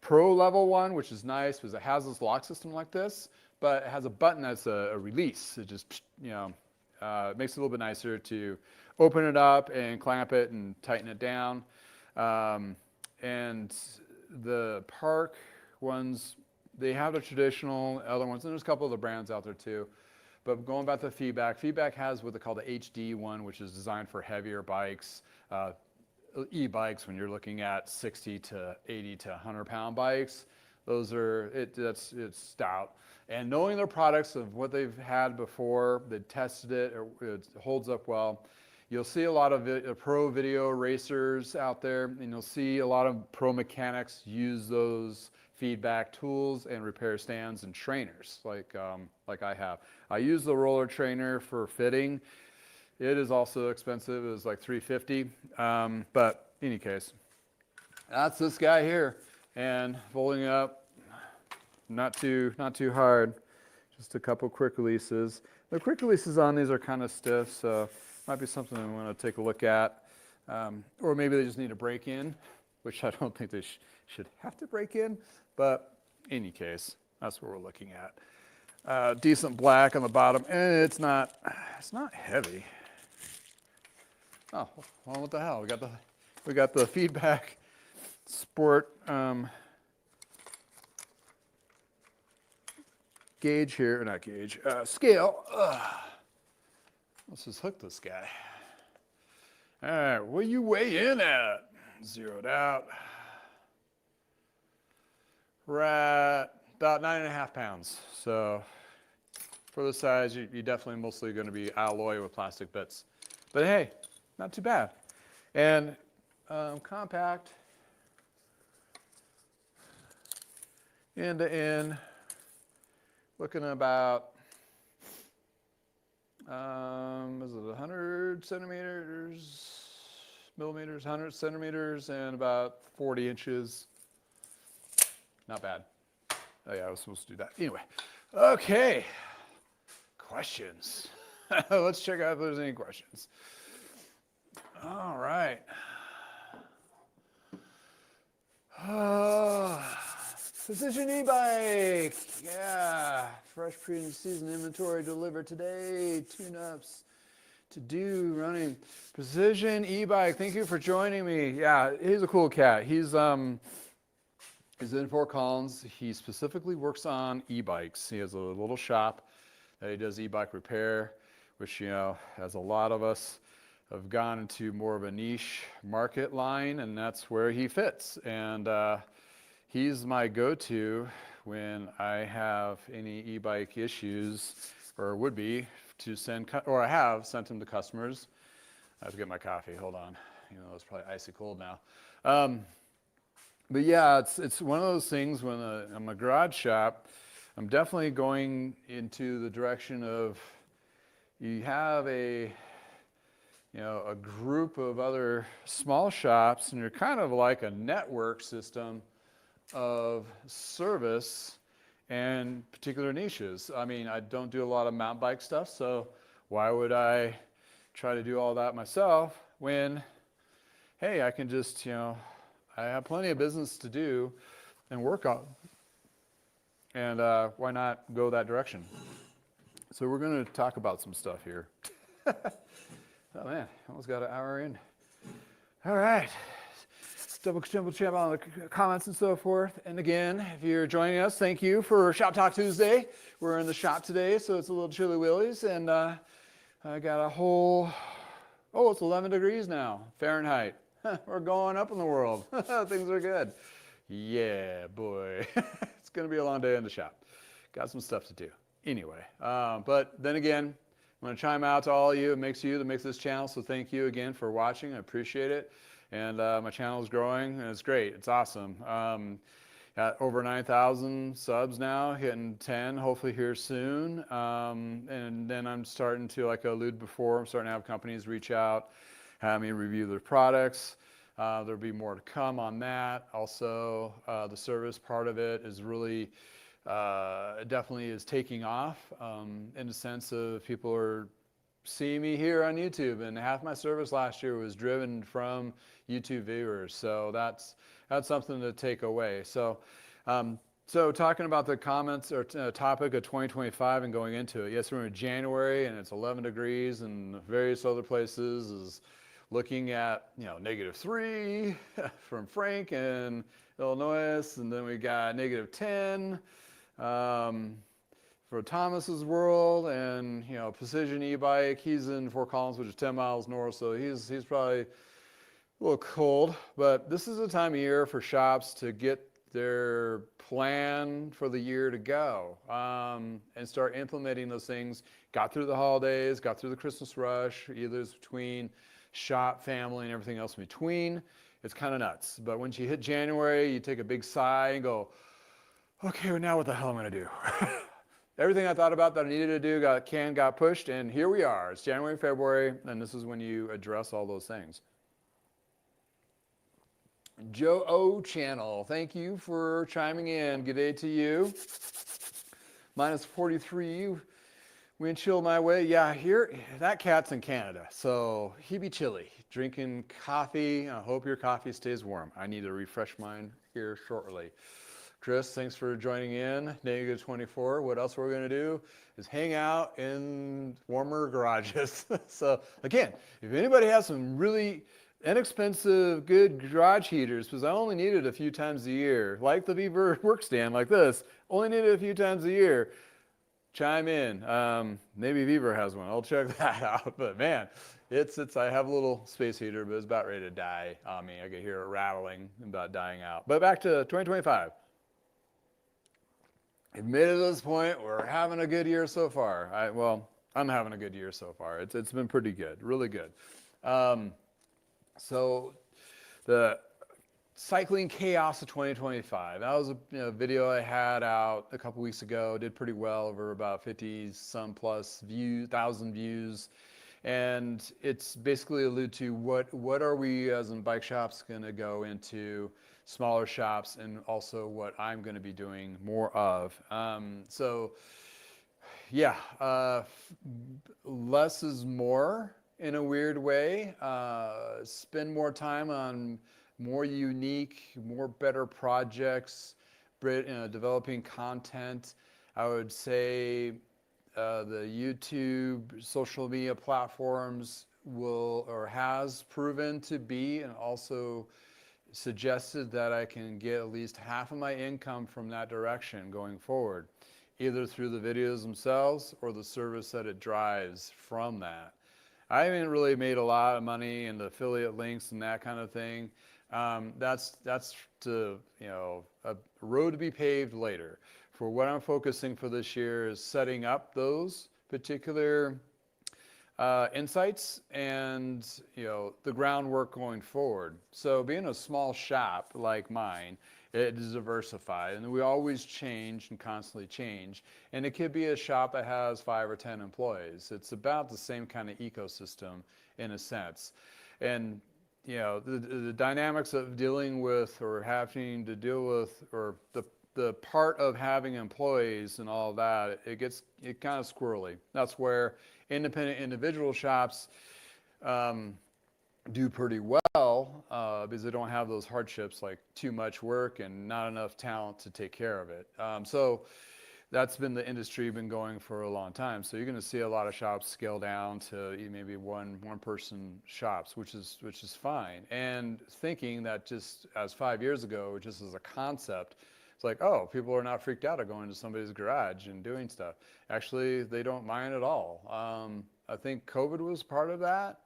pro level one, which is nice because it has this lock system like this, but it has a button that's a release. It just, you know, it makes it a little bit nicer to open it up and clamp it and tighten it down. And the park ones, they have the traditional other ones, and there's a couple of the brands out there too. But going back to feedback has what they call the HD one, which is designed for heavier bikes, e-bikes. When you're looking at 60 to 80 to 100 pound bikes, those are it's stout. And knowing their products of what they've had before, they tested it, it holds up well. You'll see a lot of pro video racers out there, and you'll see a lot of pro mechanics use those feedback tools and repair stands and trainers like I have. I use the roller trainer for fitting. It is also expensive. It was like $350. But in any case, that's this guy here. And folding it up, not too hard. Just a couple quick releases. The quick releases on these are kind of stiff, so might be something I want to take a look at. Or maybe they just need a break in, which I don't think they should have to break in. But in any case, that's what we're looking at. Decent black on the bottom, and it's not heavy. Oh, well, what the hell? We got the feedback sport gauge here, or not gauge, scale. Let's just hook this guy. All right, what do you weigh in at? Zeroed out. We're at about 9.5 pounds. So for the size, you're definitely mostly going to be alloy with plastic bits. But hey, not too bad. And compact, end to end, looking at about, is it 100 millimeters, 100 centimeters, and about 40 inches. Not bad. Oh yeah, I was supposed to do that. Anyway, okay, questions. Let's check out if there's any questions. All right. Precision e-bike. Yeah, fresh pre-season inventory delivered today. Tune-ups to do running. Precision e-bike. Thank you for joining me. Yeah, he's a cool cat. He's in Fort Collins. He specifically works on e-bikes. He has a little shop that he does e-bike repair, which, you know, as a lot of us have gone into more of a niche market line, and that's where he fits. And he's my go-to when I have any e-bike issues, or would be, to send, or I have sent them to customers. I have to get my coffee, hold on. You know, it's probably icy cold now. But yeah, it's one of those things when I'm a garage shop, I'm definitely going into the direction of, you have a group of other small shops, and you're kind of like a network system of service and particular niches. I mean, I don't do a lot of mountain bike stuff, so why would I try to do all that myself when, hey, I can just, I have plenty of business to do and work on. And why not go that direction? So we're going to talk about some stuff here. Oh man, almost got an hour in. All right. Double check on the comments and so forth. And again, if you're joining us, thank you for Shop Talk Tuesday. We're in the shop today, so it's a little chilly willies. And I got a whole, it's 11 degrees now, Fahrenheit. We're going up in the world. Things are good. Yeah, boy. It's going to be a long day in the shop. Got some stuff to do. Anyway, but then again, I'm going to chime out to all of you. It makes this channel, so thank you again for watching. I appreciate it. And my channel is growing, and it's great. It's awesome. Got over 9,000 subs now, hitting 10 hopefully here soon. And then I'm starting to, like I alluded before, I'm starting to have companies reach out, have me review their products. There'll be more to come on that. Also, the service part of it is really, definitely is taking off in the sense of people are seeing me here on YouTube, and half my service last year was driven from YouTube viewers. So that's something to take away. So, so talking about the comments or topic of 2025 and going into it. Yes, we're in January and it's 11 degrees, and various other places is looking at, -3 from Frank in Illinois, and then we got -10 for Thomas's world, and Precision e-bike. He's in Fort Collins, which is 10 miles north, so he's probably a little cold. But this is a time of year for shops to get their plan for the year to go, and start implementing those things. Got through the holidays, got through the Christmas rush, either between shop, family, and everything else in between. It's kind of nuts. But once you hit January, you take a big sigh and go, okay, well, now what the hell am I going to do? Everything I thought about that I needed to do got pushed, and here we are. It's January, February, and this is when you address all those things. Joe O Channel, thank you for chiming in. Good day to you. Minus 43, wind chill my way. Yeah, here, that cat's in Canada, so he be chilly. Drinking coffee. I hope your coffee stays warm. I need to refresh mine here shortly. Chris, thanks for joining in. Negative 24. What else we're going to do is hang out in warmer garages. So again, if anybody has some really inexpensive, good garage heaters, because I only need it a few times a year, like the Vevor work stand like this, only need it a few times a year, chime in. Maybe Vevor has one. I'll check that out. But man, I have a little space heater, but it's about ready to die on me. I can hear it rattling, about dying out. But back to 2025. Admitted to this point, we're having a good year so far. I'm having a good year so far. It's been pretty good, really good. So the cycling chaos of 2025. That was a video I had out a couple weeks ago. Did pretty well, over about 50 some plus thousand views. And it's basically alluded to what are we as in bike shops going to go into smaller shops, and also what I'm going to be doing more of. So yeah, less is more in a weird way. Spend more time on more unique, more better projects, developing content. I would say the YouTube, social media platforms has proven to be, and also suggested that I can get at least half of my income from that direction going forward, either through the videos themselves or the service that it drives from that. I haven't really made a lot of money in the affiliate links and that kind of thing. That's to, a road to be paved later. For what I'm focusing for this year is setting up those particular insights and the groundwork going forward. So being a small shop like mine, it is diversified, and we always change and constantly change. And it could be a shop that has 5 or 10 employees. It's about the same kind of ecosystem in a sense. And the dynamics of dealing with, or having to deal with, or the part of having employees and all that, it kind of squirrely. That's where independent individual shops do pretty well, because they don't have those hardships like too much work and not enough talent to take care of it. So that's been the industry been going for a long time. So you're going to see a lot of shops scale down to maybe one person shops, which is fine. And thinking that just as 5 years ago, just as a concept, it's like, oh, people are not freaked out of going to somebody's garage and doing stuff. Actually, they don't mind at all. I think COVID was part of that.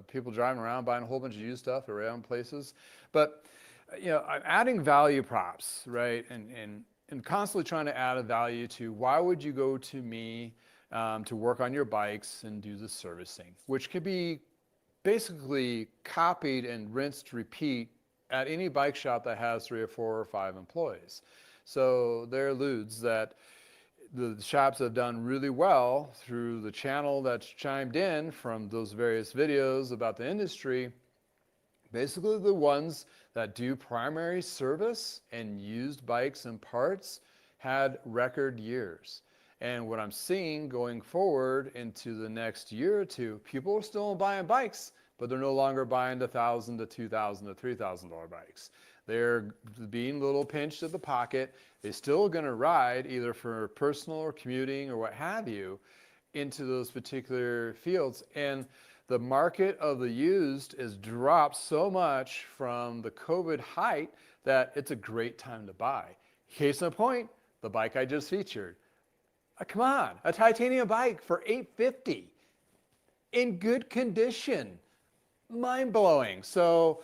People driving around buying a whole bunch of used stuff around places. But, I'm adding value props, right? And constantly trying to add a value to, why would you go to me to work on your bikes and do the servicing, which could be basically copied and rinsed, repeat at any bike shop that has 3 or 4 or 5 employees. So there alludes that the shops have done really well through the channel that's chimed in from those various videos about the industry. Basically, the ones that do primary service and used bikes and parts had record years. And what I'm seeing going forward into the next year or two, people are still buying bikes, but they're no longer buying the $1,000 to $2,000 to $3,000 bikes. They're being a little pinched at the pocket. They're still going to ride either for personal or commuting or what have you into those particular fields. And the market of the used has dropped so much from the COVID height that it's a great time to buy. Case in point, the bike I just featured. Come on, a titanium bike for $850 in good condition. Mind-blowing. So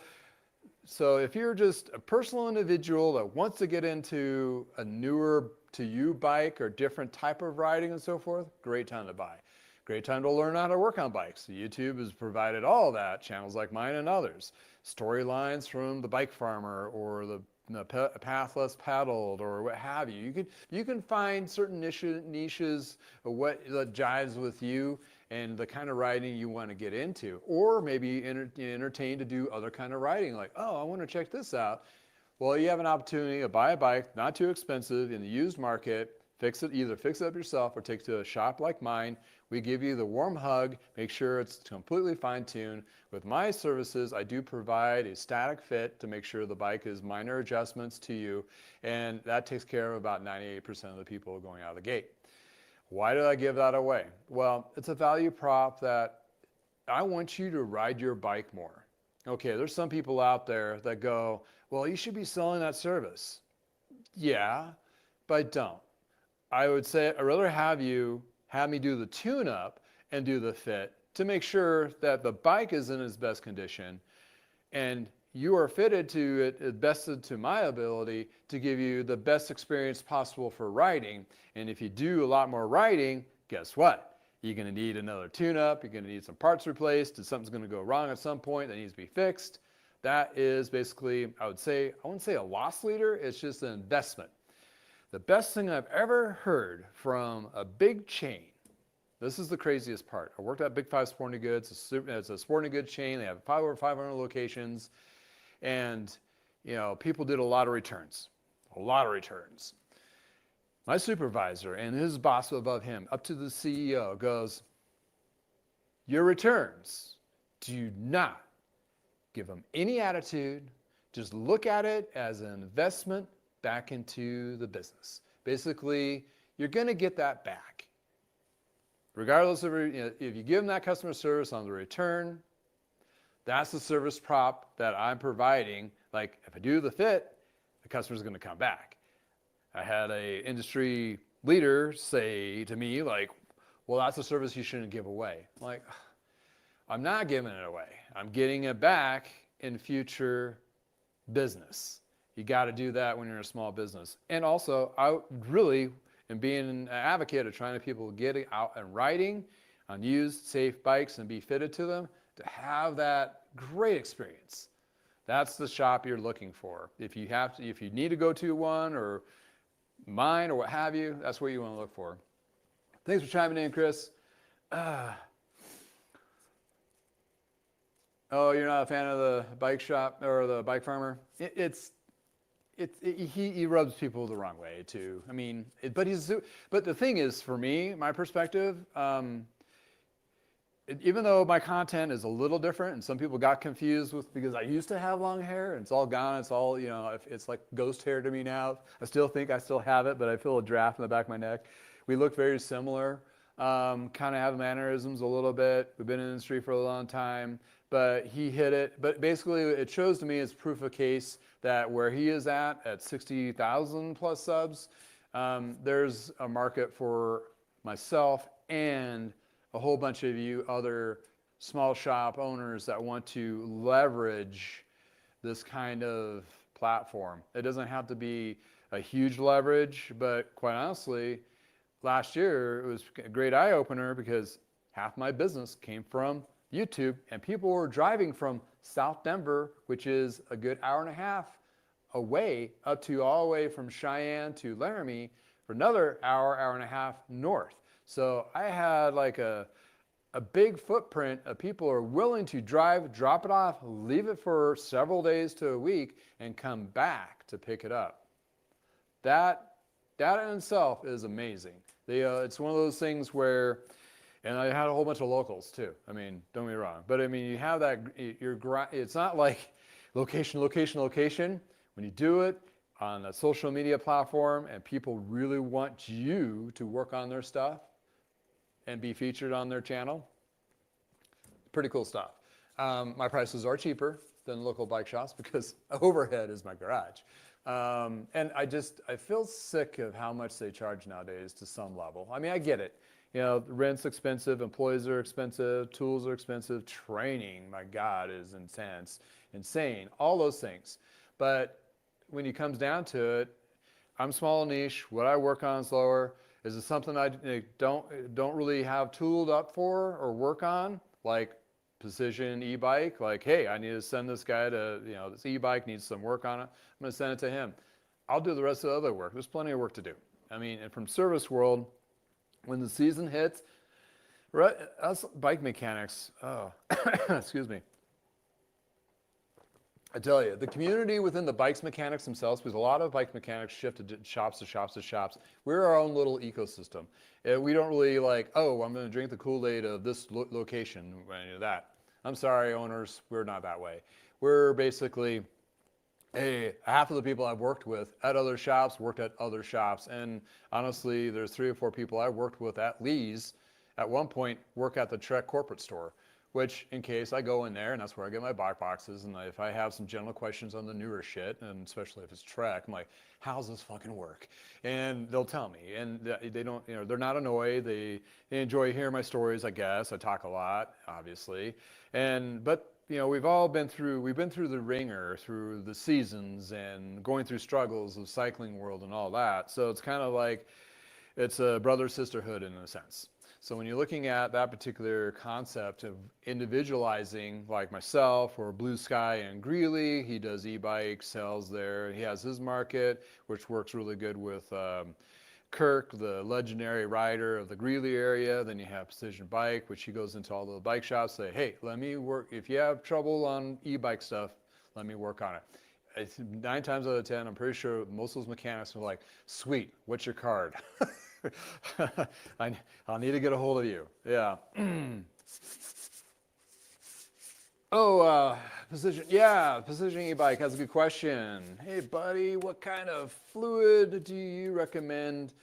So if you're just a personal individual that wants to get into a newer to you bike or different type of riding and so forth, great time to buy. Great time to learn how to work on bikes. YouTube has provided all that, channels like mine and others. Storylines from the Bike Farmer or the Pathless Paddled or what have you. You can find certain niches of what that jives with you and the kind of riding you want to get into, or maybe entertained to do other kind of riding, like, oh, I want to check this out. Well, you have an opportunity to buy a bike, not too expensive, in the used market, either fix it up yourself or take it to a shop like mine. We give you the warm hug, make sure it's completely fine-tuned. With my services, I do provide a static fit to make sure the bike is minor adjustments to you, and that takes care of about 98% of the people going out of the gate. Why did I give that away? Well, it's a value prop that I want you to ride your bike more. Okay, there's some people out there that go, well, you should be selling that service. Yeah, but I don't. I would say I'd rather have me do the tune-up and do the fit to make sure that the bike is in its best condition and you are fitted to it, best to my ability to give you the best experience possible for riding. And if you do a lot more riding, guess what? You're going to need another tune-up. You're going to need some parts replaced, and something's going to go wrong at some point that needs to be fixed. That is basically, I wouldn't say a loss leader. It's just an investment. The best thing I've ever heard from a big chain. This is the craziest part. I worked at Big Five Sporting Goods. It's a sporting goods chain. They have over 500 locations. And, people did a lot of returns. My supervisor and his boss above him, up to the CEO, goes, your returns, do not give them any attitude. Just look at it as an investment back into the business. Basically, you're going to get that back. Regardless of, if you give them that customer service on the return, that's the service prop that I'm providing. Like, if I do the fit, the customer's going to come back. I had an industry leader say to me, like, well, that's a service you shouldn't give away. I'm like, I'm not giving it away. I'm getting it back in future business. You got to do that when you're in a small business. And also, I really am being an advocate of trying to people get out and riding on used, safe bikes and be fitted to them to have that great experience. That's the shop you're looking for. If you need to go to one or mine or what have you, that's what you want to look for. Thanks for chiming in, Chris. Oh, you're not a fan of the bike shop or the Bike Farmer? He rubs people the wrong way too. I mean, but the thing is, for me, my perspective, even though my content is a little different, and some people got confused because I used to have long hair, and it's all gone. It's all, it's like ghost hair to me now. I still think I still have it, but I feel a draft in the back of my neck. We look very similar. Kind of have mannerisms a little bit. We've been in the industry for a long time, but he hit it. But basically, it shows to me as proof of case that where he is at 60,000 plus subs, there's a market for myself and a whole bunch of you other small shop owners that want to leverage this kind of platform. It doesn't have to be a huge leverage, but quite honestly, last year it was a great eye-opener because half my business came from YouTube, and people were driving from South Denver, which is a good hour and a half away, up to all the way from Cheyenne to Laramie for another hour and a half north. So I had like a big footprint of people who are willing to drive, drop it off, leave it for several days to a week, and come back to pick it up. That in itself is amazing. It's one of those things where, and I had a whole bunch of locals too. I mean, don't get me wrong, but I mean, you have that. It's not like location. When you do it on a social media platform and people really want you to work on their stuff and be featured on their channel, pretty cool stuff. My prices are cheaper than local bike shops because overhead is my garage. And I feel sick of how much they charge nowadays to some level. I mean, I get it. Rent's expensive, employees are expensive, tools are expensive, training, my God, is intense. insane, all those things. But when it comes down to it, I'm small and niche. What I work on is lower. Is it something I don't really have tooled up for or work on, like precision e-bike? Like, hey, I need to send this guy to, this e-bike needs some work on it. I'm going to send it to him. I'll do the rest of the other work. There's plenty of work to do. I mean, and from service world, when the season hits, right, us bike mechanics, oh, excuse me. I tell you, the community within the bikes mechanics themselves, because a lot of bike mechanics shift to shops to shops to shops. We're our own little ecosystem. We don't really like, oh, I'm going to drink the Kool-Aid of this location, any of that. I'm sorry, owners, we're not that way. We're basically, hey, half of the people I've worked with at other shops worked at other shops. And honestly, there's 3 or 4 people I worked with at Lee's at one point work at the Trek corporate store. Which, in case I go in there, and that's where I get my bike boxes, and if I have some general questions on the newer shit, and especially if it's Trek, I'm like, how's this fucking work? And they'll tell me, and they don't, they're not annoyed. They enjoy hearing my stories, I guess. I talk a lot, obviously, but we've been through the ringer, through the seasons, and going through struggles of cycling world and all that. So it's kind of like it's a brother sisterhood in a sense. So when you're looking at that particular concept of individualizing, like myself or Blue Sky and Greeley, he does e-bike, sells there. He has his market, which works really good with Kirk, the legendary rider of the Greeley area. Then you have Precision Bike, which he goes into all the bike shops, say, hey, let me work. If you have trouble on e-bike stuff, let me work on it. 9 times out of 10, I'm pretty sure most of those mechanics are like, sweet, what's your card? I'll need to get a hold of you. Yeah. Precision e-bike has a good question. Hey, buddy, what kind of fluid do you recommend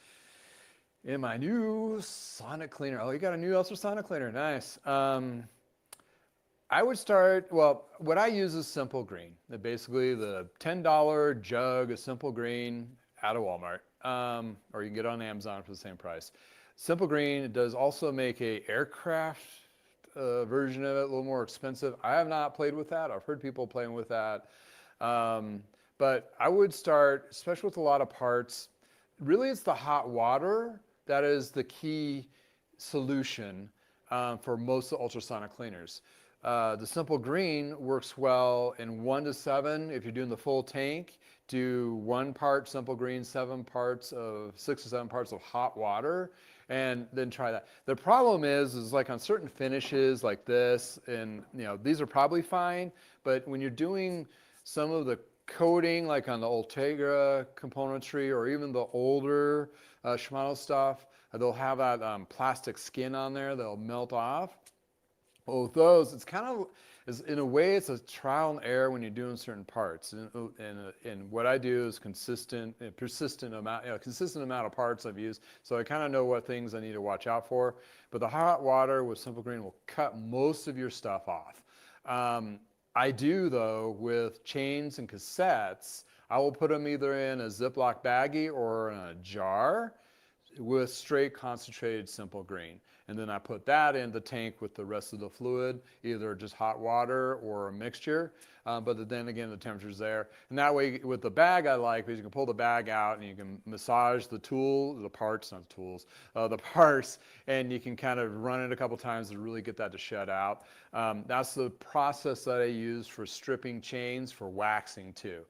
in my new Sonic Cleaner? Oh, you got a new ultrasonic cleaner. Nice. I would start, what I use is Simple Green. Basically, the $10 jug of Simple Green out of Walmart. Or you can get it on Amazon for the same price. Simple Green does also make a aircraft version of it, a little more expensive. I have not played with that. I've heard people playing with that. But I would start, especially with a lot of parts, really it's the hot water that is the key solution for most of the ultrasonic cleaners. The Simple Green works well in 1 to 7 if you're doing the full tank. Do 1 part Simple Green, 6 to 7 parts of hot water, and then try that. The problem is like on certain finishes like this, and these are probably fine, but when you're doing some of the coating, like on the Ultegra componentry or even the older Shimano stuff, they'll have that plastic skin on there that'll melt off. Well, those, it's kind of, in a way, it's a trial and error when you're doing certain parts. And what I do is consistent amount of parts I've used. So I kind of know what things I need to watch out for. But the hot water with Simple Green will cut most of your stuff off. I do, though, with chains and cassettes, I will put them either in a Ziploc baggie or in a jar with straight concentrated Simple Green. And then I put that in the tank with the rest of the fluid, either just hot water or a mixture. But then again, the temperature's there. And that way, with the bag I like, because you can pull the bag out and you can massage the parts, and you can kind of run it a couple times to really get that to shed out. That's the process that I use for stripping chains for waxing too.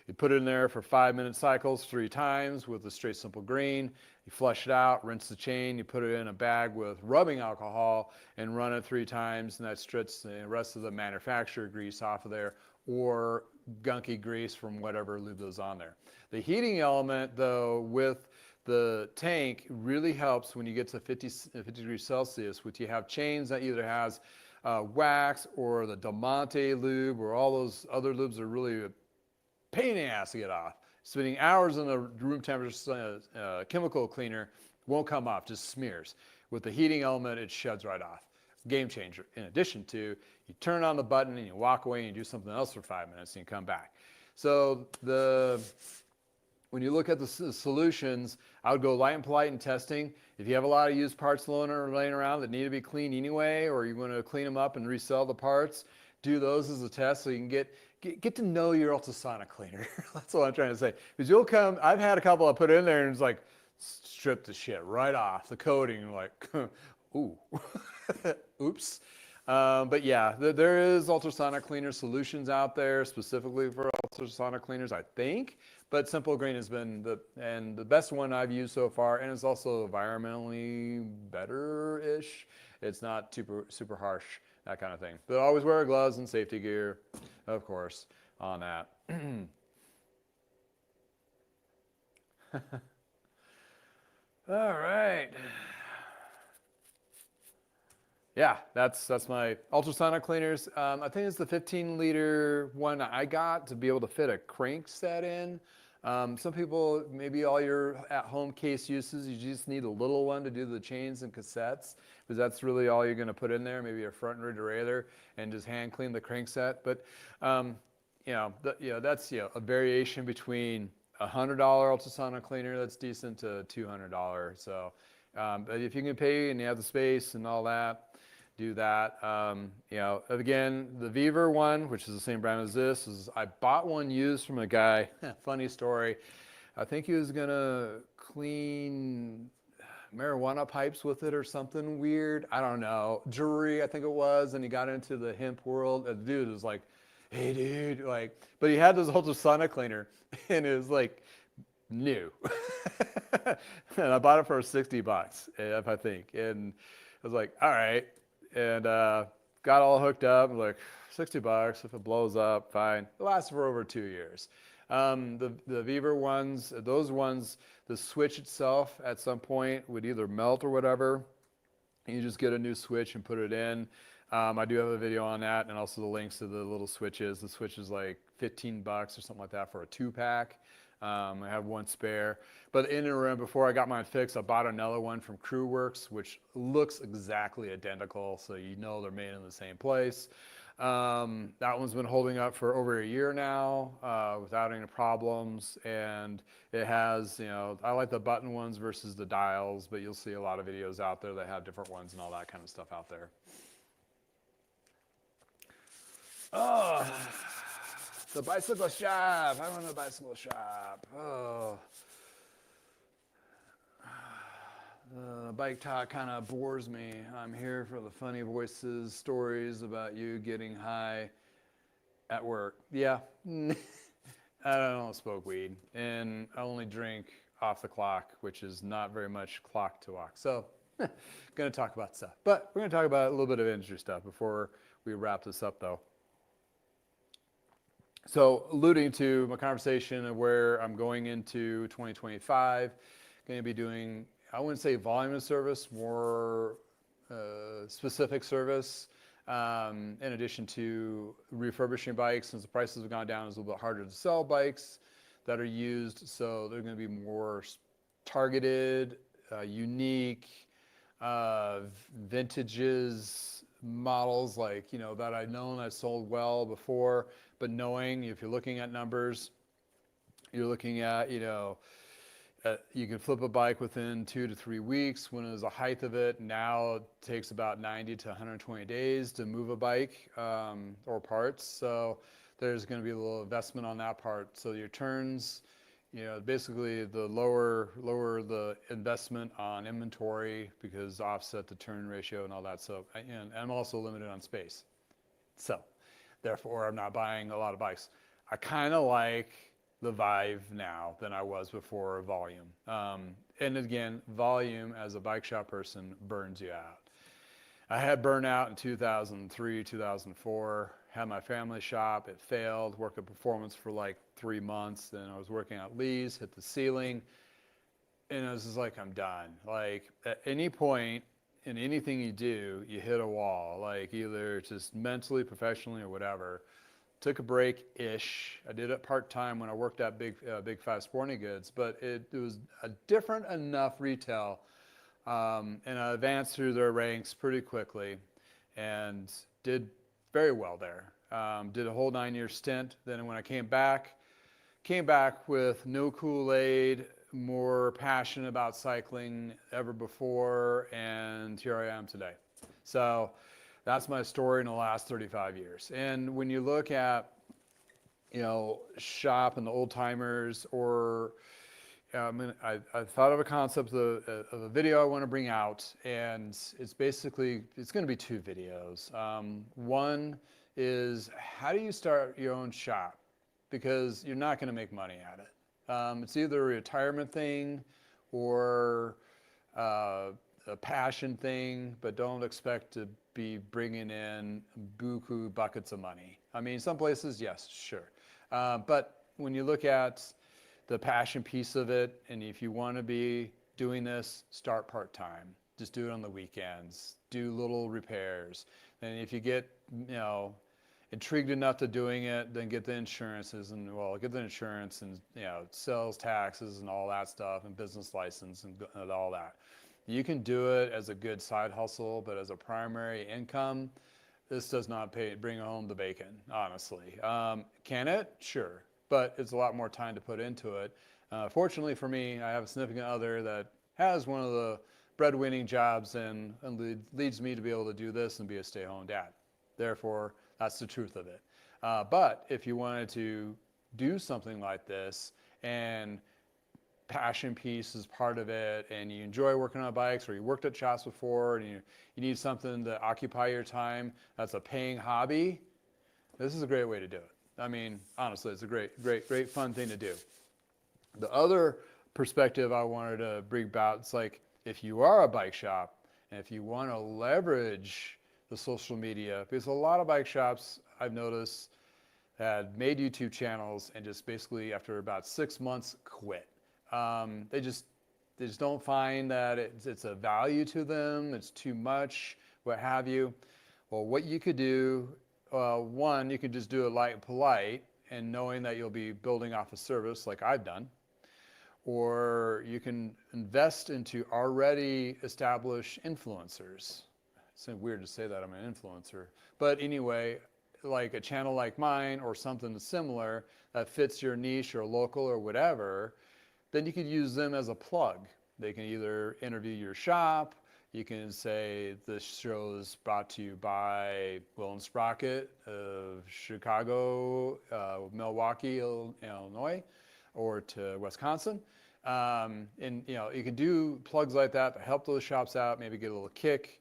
You put it in there for 5-minute cycles 3 times with the straight Simple Green. You flush it out, rinse the chain, you put it in a bag with rubbing alcohol and run it 3 times, and that strips the rest of the manufacturer grease off of there or gunky grease from whatever lube goes on there. The heating element, though, with the tank really helps when you get to 50 degrees Celsius, which you have chains that either has wax or the Diamante lube or all those other lubes that are really a pain in the ass to get off. Spending hours in a room temperature chemical cleaner won't come off, just smears. With the heating element, it sheds right off. Game changer. In addition to, you turn on the button and you walk away and you do something else for 5 minutes and you come back. So when you look at the solutions, I would go light and polite in testing. If you have a lot of used parts laying around that need to be cleaned anyway, or you want to clean them up and resell the parts, do those as a test so you can get to know your ultrasonic cleaner. That's what I'm trying to say. Because you'll come, I've had a couple I put in there and it's like, strip the shit right off, the coating, like, ooh, oops. But yeah, there is ultrasonic cleaner solutions out there specifically for ultrasonic cleaners, I think. But Simple Green has been the best one I've used so far, and it's also environmentally better-ish. It's not super harsh, that kind of thing. But always wear gloves and safety gear, of course, on that. All right. Yeah, that's my ultrasonic cleaners. I think it's the 15-liter one I got to be able to fit a crank set in. Some people, maybe all your at-home case uses, you just need a little one to do the chains and cassettes, because that's really all you're going to put in there. Maybe a front and rear derailleur, and just hand clean the crank set. But that's a variation between $100 ultrasonic cleaner that's decent to $200. So, but if you can pay and you have the space and all that, do that. Again, the Vevor one, which is the same brand as this, is I bought one used from a guy. Funny story. I think he was gonna clean marijuana pipes with it or something weird. I don't know. Jewelry, I think it was, and he got into the hemp world. The dude was like, "Hey, dude," like, but he had this ultrasonic cleaner, and it was like new. And I bought it for $60, if I think, and I was like, all right. And got all hooked up. I'm like, $60 if it blows up, fine. It lasted for over 2 years. The Vevor ones, those ones, the switch itself at some point would either melt or whatever. And you just get a new switch and put it in. I do have a video on that, and also the links to the little switches. The switch is like $15 or something like that for a 2-pack. I have one spare. But in and around, before I got mine fixed, I bought another one from CrewWorks, which looks exactly identical, so you know they're made in the same place. That one's been holding up for over a year now without any problems, and it has, I like the button ones versus the dials, but you'll see a lot of videos out there that have different ones and all that kind of stuff out there. Oh, the bicycle shop. I want a bicycle shop. Oh. Bike talk kind of bores me. I'm here for the funny voices, stories about you getting high at work. Yeah, I don't smoke weed, and I only drink off the clock, which is not very much clock to walk. So, gonna talk about stuff. But we're gonna talk about a little bit of industry stuff before we wrap this up, though. So, alluding to my conversation of where I'm going into 2025, going to be doing, I wouldn't say volume of service, more specific service. In addition to refurbishing bikes, since the prices have gone down, it's a little bit harder to sell bikes that are used. So they're going to be more targeted, unique, vintages, models like, that I've known I sold well before, but knowing if you're looking at numbers, you're looking at, you can flip a bike within 2 to 3 weeks. When it was the height of it, now it takes about 90 to 120 days to move a bike or parts. So there's going to be a little investment on that part. So your turns, basically the lower the investment on inventory, because offset the turn ratio and all that. So, and I'm also limited on space. So therefore, I'm not buying a lot of bikes. I kind of like the Vive now than I was before volume. And again, volume as a bike shop person burns you out. I had burnout in 2003, 2004, had my family shop, it failed, worked at Performance for like 3 months, then I was working at Lee's, hit the ceiling, and it was just like, I'm done. Like at any point in anything you do, you hit a wall, like either just mentally, professionally, or whatever. Took a break-ish. I did it part-time when I worked at Big Five Sporting Goods, but it was a different enough retail, and I advanced through their ranks pretty quickly and did very well there. Did a whole 9-year stint. Then when I came back with no Kool-Aid, more passionate about cycling ever before, and here I am today. So that's my story in the last 35 years. And when you look at shop and the old timers, or I thought of a concept of a video I want to bring out, and it's going to be two videos. One is, how do you start your own shop? Because you're not going to make money at it. It's either a retirement thing or a passion thing, but don't expect to be bringing in buku buckets of money. I mean, some places, yes, sure. But when you look at the passion piece of it, and if you want to be doing this, start part-time. Just do it on the weekends. Do little repairs. And if you get, intrigued enough to doing it, then get the insurances and get the insurance and sales taxes and all that stuff and business license and all that. You can do it as a good side hustle, but as a primary income, this does not bring home the bacon, honestly. Can it? Sure. But it's a lot more time to put into it. Fortunately for me, I have a significant other that has one of the breadwinning jobs and leads me to be able to do this and be a stay-at-home dad. Therefore, that's the truth of it. But if you wanted to do something like this, and passion piece is part of it, and you enjoy working on bikes, or you worked at shops before, and you need something to occupy your time, that's a paying hobby, this is a great way to do it. I mean, honestly, it's a great fun thing to do. The other perspective I wanted to bring about, it's like, if you are a bike shop, and if you want to leverage the social media, because a lot of bike shops I've noticed had made YouTube channels and just basically after about 6 months quit. They just don't find that it's a value to them, it's too much, what have you. Well, what you could do, one, you could just do it light and polite, and knowing that you'll be building off a service like I've done. Or you can invest into already established influencers. It's weird to say that I'm an influencer. But anyway, like a channel like mine or something similar that fits your niche or local or whatever, then you could use them as a plug. They can either interview your shop, you can say this show is brought to you by Will and Sprocket of Chicago, Milwaukee, Illinois, or to Wisconsin. And you can do plugs like that to help those shops out, maybe get a little kick,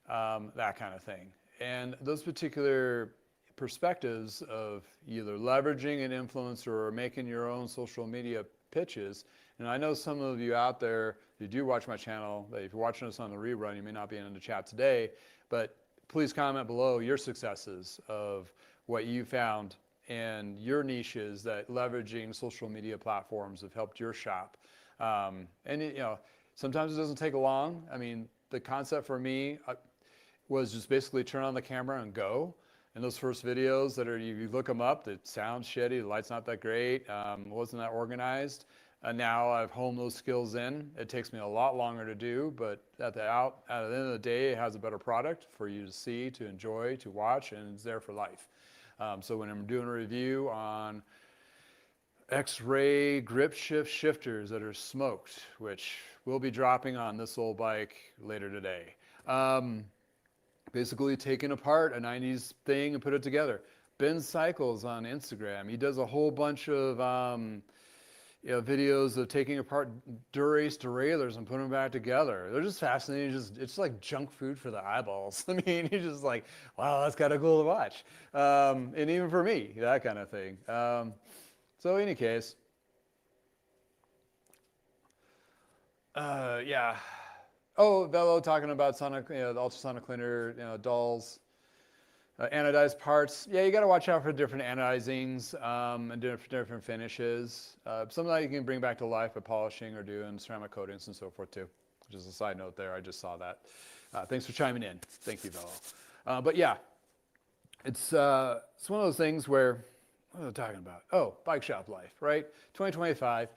that kind of thing. And those particular perspectives of either leveraging an influencer or making your own social media pitches. And I know some of you out there who do watch my channel, that if you're watching us on the rerun, you may not be in the chat today, but please comment below your successes of what you found and your niches that leveraging social media platforms have helped your shop. Sometimes it doesn't take long. I mean, the concept for me was just basically turn on the camera and go. And those first videos that you look them up, the sound's shitty, the light's not that great, wasn't that organized. Now I've honed those skills in. It takes me a lot longer to do, but at the end of the day, it has a better product for you to see, to enjoy, to watch, and it's there for life. So when I'm doing a review on X-ray GripShift shifters that are smoked, which will be dropping on this old bike later today. Basically taking apart a 90s thing and put it together. Ben Cycles on Instagram, he does a whole bunch of videos of taking apart Durace derailleurs and putting them back together. They're just fascinating. It's like junk food for the eyeballs. I mean, you're just like, wow, that's kind of cool to watch. And even for me, that kind of thing. So in any case, yeah. Oh, Vevor talking about sonic, the ultrasonic cleaner, dulls, anodized parts. Yeah, you got to watch out for different anodizings and different finishes. Some of that you can bring back to life by polishing or doing ceramic coatings and so forth too. Just a side note there, I just saw that. Thanks for chiming in. Thank you, Vevor. But yeah, it's one of those things where, what was I talking about? Oh, bike shop life, right? 2025.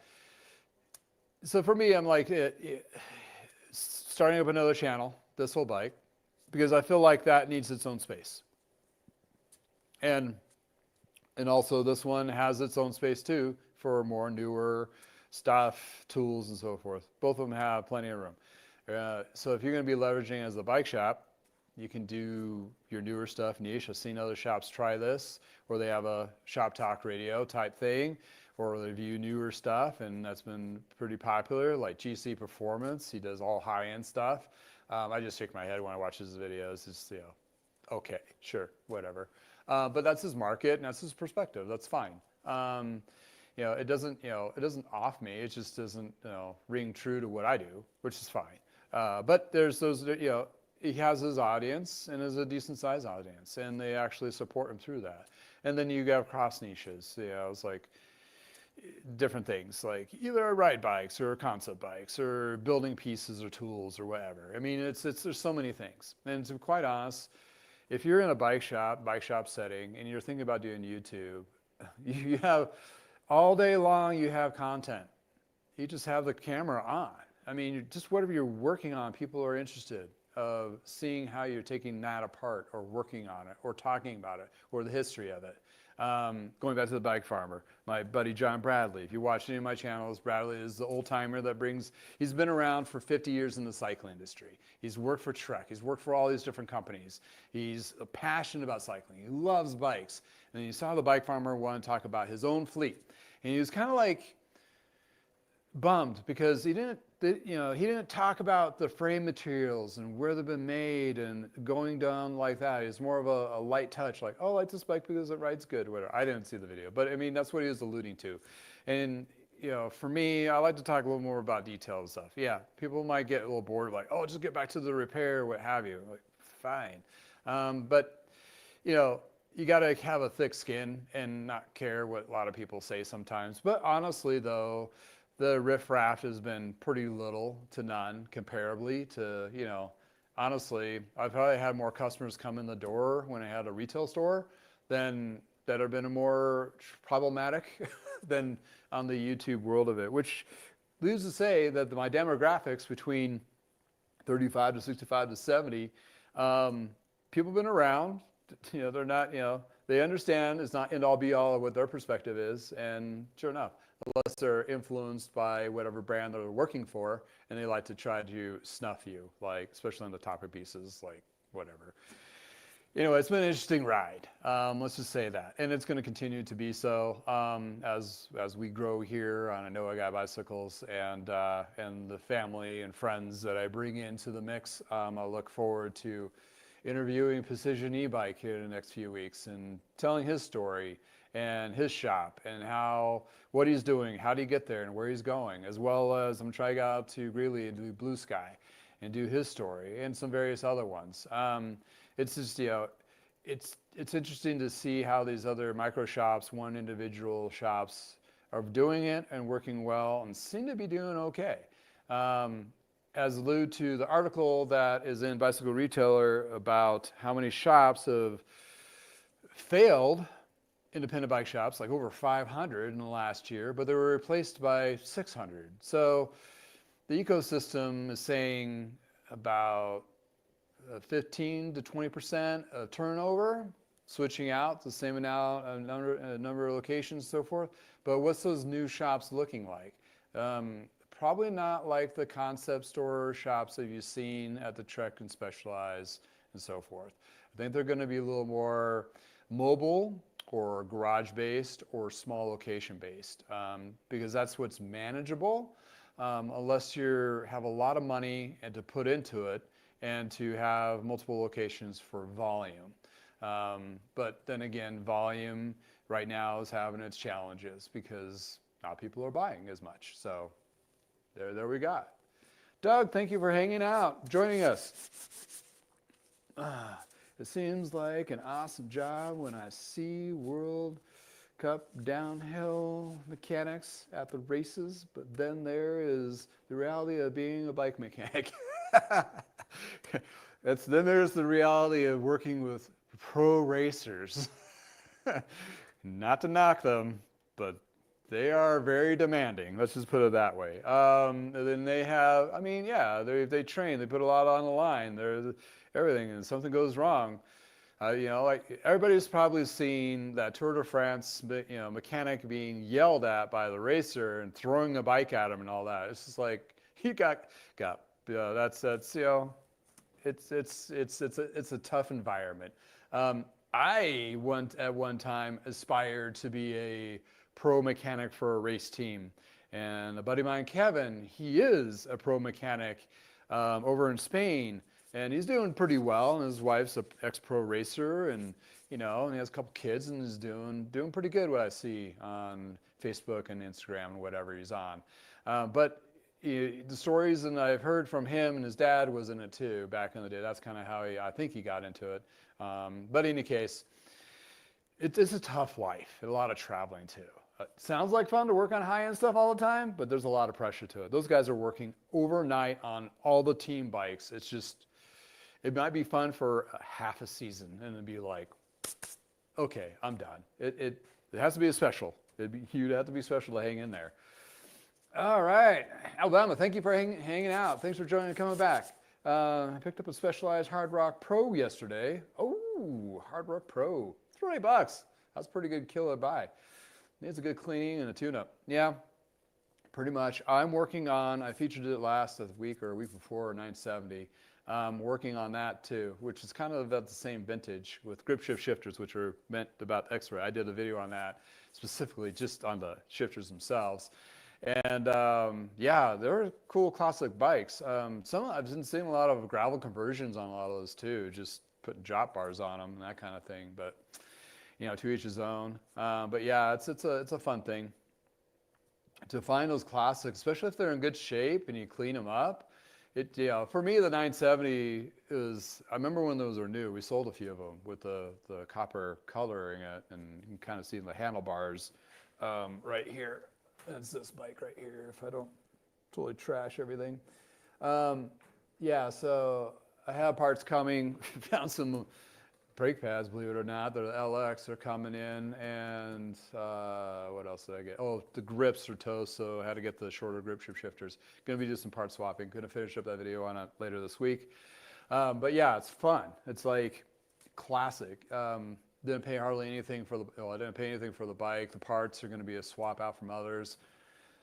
So for me, I'm like, starting up another channel, this whole bike, because I feel like that needs its own space. And also this one has its own space too for more newer stuff, tools, and so forth. Both of them have plenty of room. So if you're going to be leveraging as a bike shop, You can do your newer stuff niche. I've seen other shops try this, or they have a shop talk radio type thing, or they review newer stuff, and that's been pretty popular. Like GC Performance, he does all high-end stuff. I just shake my head when I watch his videos. It's, you know, okay, sure, whatever. But that's his market and that's his perspective. That's fine. You know, it doesn't off me. It just doesn't, you know, ring true to what I do, which is fine. But there's those, you know, he has his audience and is a decent sized audience, and they actually support him through that. And then you got cross niches. You know, it's like different things, like either ride bikes or concept bikes or building pieces or tools or whatever. I mean, there's so many things. And to be quite honest, if you're in a bike shop setting, and you're thinking about doing YouTube, you have all day long, you have content. You just have the camera on. I mean, just whatever you're working on, people are interested of seeing how you're taking that apart or working on it or talking about it or the history of it. Going back to the bike farmer, my buddy John Bradley. If you watch any of my channels, Bradley is the old timer that he's been around for 50 years in the cycling industry. He's worked for Trek. He's worked for all these different companies. He's passionate about cycling. He loves bikes. And you saw the bike farmer want to talk about his own fleet. And he was kind of like bummed because he didn't talk about the frame materials and where they've been made and going down like that. It's more of a light touch, like, oh, I like this bike because it rides good, or whatever. I didn't see the video, but I mean, that's what he was alluding to. And, you know, for me, I like to talk a little more about detailed stuff. Yeah, people might get a little bored, like, oh, just get back to the repair, what have you. Like, fine. But, you know, you got to have a thick skin and not care what a lot of people say sometimes. But honestly, though, the riffraff has been pretty little to none comparably to, you know, honestly, I've probably had more customers come in the door when I had a retail store than that have been more problematic than on the YouTube world of it, which leaves to say that my demographics between 35 to 65 to 70, people have been around, you know, they're not, you know, they understand it's not end all be all of what their perspective is, and sure enough, unless they're influenced by whatever brand they're working for, and they like to try to snuff you, like, especially on the topic pieces, like, whatever. Anyway, it's been an interesting ride. Let's just say that. And it's going to continue to be so as we grow here on I Know I Got Bicycles, and the family and friends that I bring into the mix. I look forward to interviewing Precision e-bike here in the next few weeks and telling his story and his shop and what he's doing, how did he get there and where he's going, as well as I'm trying out to Greeley and do Blue Sky and do his story and some various other ones. It's just, you know, it's interesting to see how these other micro shops, one individual shops are doing it and working well and seem to be doing okay. As alluded to the article that is in Bicycle Retailer about how many shops have failed, independent bike shops, like over 500 in the last year, but they were replaced by 600. So the ecosystem is saying about 15 to 20% of turnover, switching out the same amount, number of locations, so forth. But what's those new shops looking like? Probably not like the concept store shops that you've seen at the Trek and Specialized and so forth. I think they're going to be a little more mobile or garage-based or small location-based because that's what's manageable unless you have a lot of money and to put into it and to have multiple locations for volume. But then again, volume right now is having its challenges because not people are buying as much. So there we got. Doug, thank you for hanging out, joining us. It seems like an awesome job when I see World Cup downhill mechanics at the races, but then there is the reality of being a bike mechanic. Then there's the reality of working with pro racers. Not to knock them, but they are very demanding. Let's just put it that way. And then they have, I mean, yeah, they train, they put a lot on the line. They're everything, and something goes wrong. You know, like everybody's probably seen that Tour de France, you know, mechanic being yelled at by the racer and throwing a bike at him and all that. It's just like he got. That's you know, It's a tough environment. I at one time aspired to be a pro mechanic for a race team, and a buddy of mine, Kevin, he is a pro mechanic over in Spain, and he's doing pretty well. And his wife's an ex-pro racer, and and he has a couple kids, and is doing pretty good. What I see on Facebook and Instagram and whatever he's on, but the stories that I've heard from him, and his dad was in it too back in the day. That's kind of how I think he got into it. But in any case, it's a tough life, a lot of traveling too. Sounds like fun to work on high-end stuff all the time, but there's a lot of pressure to it. Those guys are working overnight on all the team bikes. It might be fun for half a season, and it'd be like, okay, I'm done. It has to be a special. You'd have to be special to hang in there. All right, Alabama, thank you for hanging out. Thanks for joining and coming back. I picked up a Specialized Hard Rock Pro yesterday. Oh, Hard Rock Pro, $20. That's a pretty good killer buy. Needs a good cleaning and a tune-up. Yeah, pretty much. I'm working on, I featured it last week or a week before, 970. Working on that too, which is kind of about the same vintage with GripShift shifters, which are meant about X-ray. I did a video on that specifically just on the shifters themselves. And yeah, they're cool classic bikes. I've been seeing a lot of gravel conversions on a lot of those too, just putting drop bars on them and that kind of thing. But to each his own. But yeah, it's a fun thing to find those classics, especially if they're in good shape and you clean them up. For me, the 970 is, I remember when those were new, we sold a few of them with the copper coloring it, and you can kind of see the handlebars right here. That's this bike right here, if I don't totally trash everything. Yeah, so I have parts coming. Found some brake pads, believe it or not. They're the LX, they're coming in. And what else did I get? Oh, the grips are toast, so I had to get the shorter GripShift shifters. Going to be doing some part swapping. Going to finish up that video on it later this week. But yeah, it's fun. It's like classic. Didn't pay hardly anything for I didn't pay anything for the bike. The parts are going to be a swap out from others.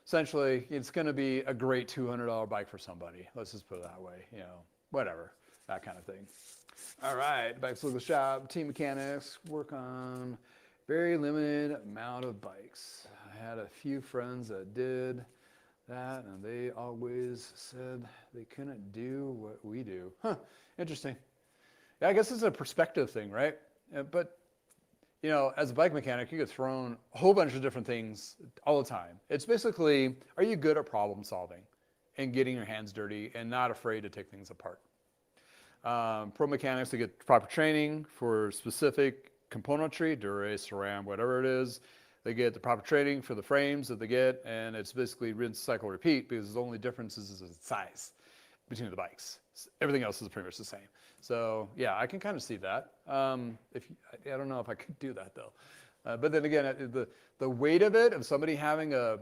Essentially, it's going to be a great $200 bike for somebody. Let's just put it that way. Whatever, that kind of thing. All right, Bikes Local Shop, Team Mechanics, work on very limited amount of bikes. I had a few friends that did that, and they always said they couldn't do what we do. Huh, interesting. Yeah, I guess it's a perspective thing, right? But as a bike mechanic, you get thrown a whole bunch of different things all the time. It's basically, are you good at problem solving and getting your hands dirty and not afraid to take things apart? Pro mechanics, they get proper training for specific componentry, Dura, SRAM, whatever it is. They get the proper training for the frames that they get, and it's basically rinse, cycle, repeat, because the only difference is the size between the bikes. Everything else is pretty much the same. So yeah, I can kind of see that. I don't know if I could do that though. But then again, the weight of it, of somebody having a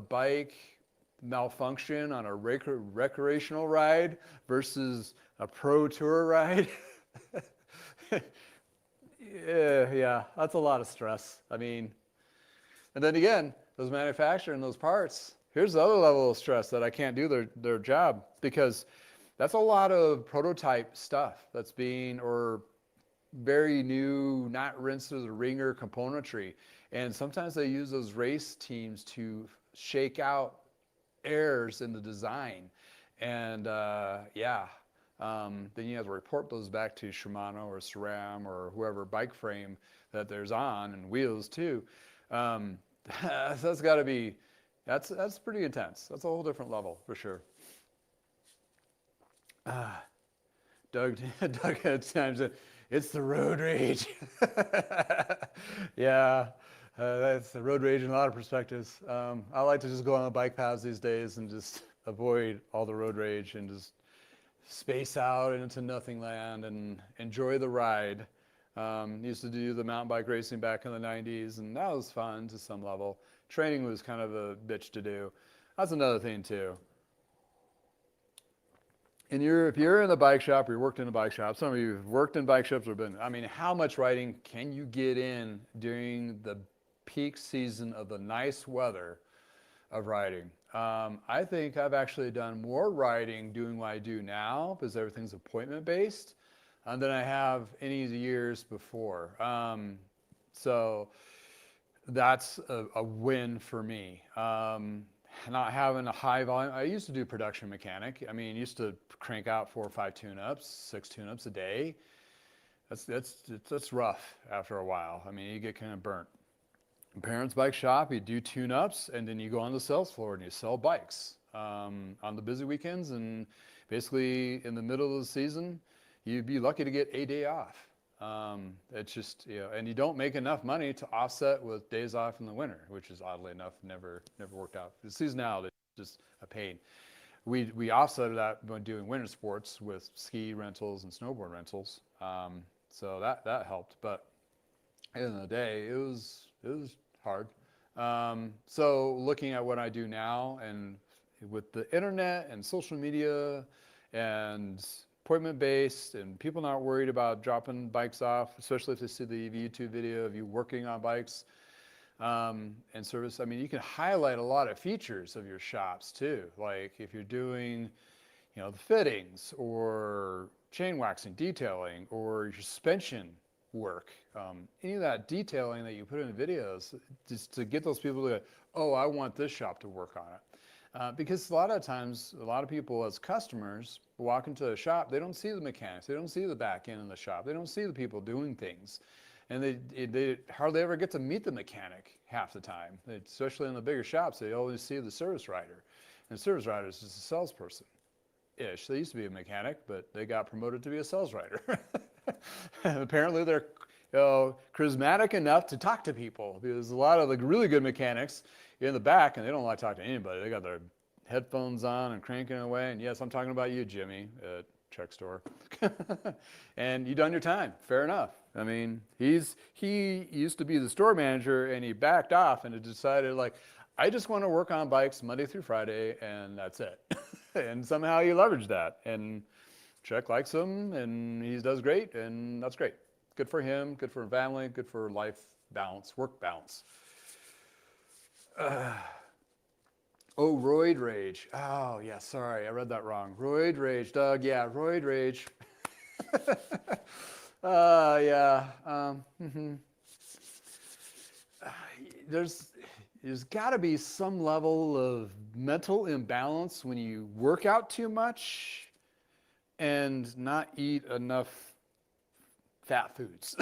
bike malfunction on a recreational ride versus a pro tour ride, yeah, that's a lot of stress. I mean, and then again, those manufacturing those parts, here's the other level of stress that I can't do their job, because that's a lot of prototype stuff that's or very new, not rinsed to the ringer componentry. And sometimes they use those race teams to shake out errors in the design. And yeah, then you have to report those back to Shimano or SRAM or whoever bike frame that there's on, and wheels too. That's got to be, that's pretty intense. That's a whole different level for sure. Doug chimes in, it's the road rage. Yeah, that's the road rage in a lot of perspectives. I like to just go on the bike paths these days and just avoid all the road rage and just space out into nothing land and enjoy the ride. Used to do the mountain bike racing back in the 90s, and that was fun to some level. Training was kind of a bitch to do. That's another thing too. And if you're in the bike shop or you worked in a bike shop, some of you have worked in bike shops or been, I mean, how much riding can you get in during the peak season of the nice weather of riding? I think I've actually done more riding doing what I do now because everything's appointment based than I have any of the years before. So that's a win for me. Not having a high volume. I used to do production mechanic. I mean, used to crank out 4 or 5 tune-ups, 6 tune-ups a day. That's rough after a while. I mean, you get kind of burnt. Parents bike shop, you do tune-ups, and then you go on the sales floor and you sell bikes on the busy weekends. And basically, in the middle of the season, you'd be lucky to get a day off. It's just, and you don't make enough money to offset with days off in the winter, which is oddly enough never worked out. The seasonality is just a pain. We offset that by doing winter sports with ski rentals and snowboard rentals. So that helped, but at the end of the day, it was hard. So looking at what I do now, and with the internet and social media and appointment based, and people not worried about dropping bikes off, especially if they see the YouTube video of you working on bikes and service. I mean, you can highlight a lot of features of your shops too. Like if you're doing, the fittings or chain waxing, detailing, or your suspension work, any of that detailing that you put in videos, just to get those people to go, oh, I want this shop to work on it. Because a lot of times, a lot of people as customers walk into a shop, they don't see the mechanics, they don't see the back end of the shop, they don't see the people doing things. And they hardly ever get to meet the mechanic half the time. Especially in the bigger shops, they always see the service rider. And the service rider is just a salesperson-ish. They used to be a mechanic, but they got promoted to be a sales rider. Apparently they're charismatic enough to talk to people, because a lot of the really good mechanics in the back, and they don't like to talk to anybody. They got their headphones on and cranking away. And yes, I'm talking about you, Jimmy, at Check Store. And you done your time. Fair enough. I mean, he used to be the store manager, and he backed off and decided, like, I just want to work on bikes Monday through Friday, and that's it. And somehow he leveraged that. And Chuck likes him, and he does great, and that's great. Good for him, good for family, good for life balance, work balance. Roid rage. Oh, yeah, sorry, I read that wrong. Roid rage, Doug, yeah, roid rage. Yeah. There's got to be some level of mental imbalance when you work out too much and not eat enough fat foods.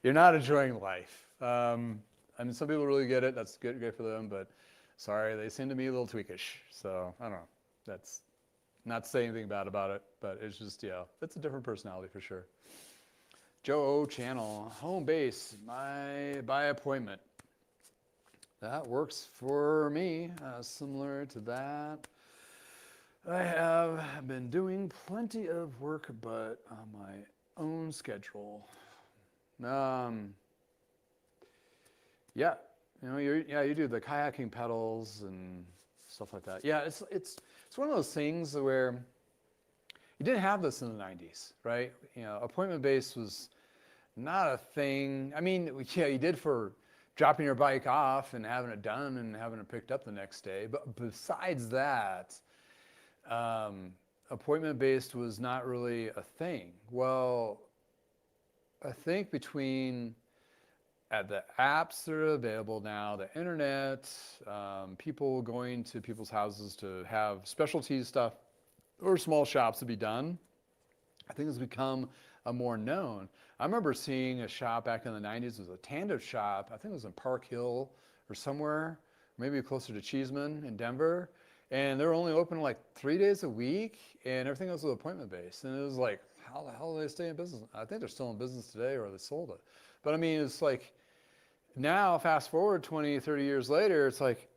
You're not enjoying life. I mean, some people really get it. That's good for them. But sorry, they seem to be a little tweakish. So I don't know. That's not to say anything bad about it, but it's just, it's a different personality for sure. Joe O channel, home base, by appointment. That works for me, similar to that. I have been doing plenty of work, but on my own schedule. Yeah, you do the kayaking pedals and stuff like that. Yeah, it's one of those things where you didn't have this in the 90s, right? Appointment based was not a thing. I mean, yeah, you did for dropping your bike off and having it done and having it picked up the next day. But besides that, appointment based was not really a thing. Well, I think between the apps that are available now, the internet, people going to people's houses to have specialty stuff or small shops to be done, I think it's become a more known. I remember seeing a shop back in the 90s. It was a tandem shop. I think it was in Park Hill or somewhere, maybe closer to Cheeseman in Denver. And they were only open like 3 days a week, and everything else was appointment based. And it was like, how the hell do they stay in business? I think they're still in business today, or they sold it. But I mean, it's like, now fast forward 20, 30 years later, it's like,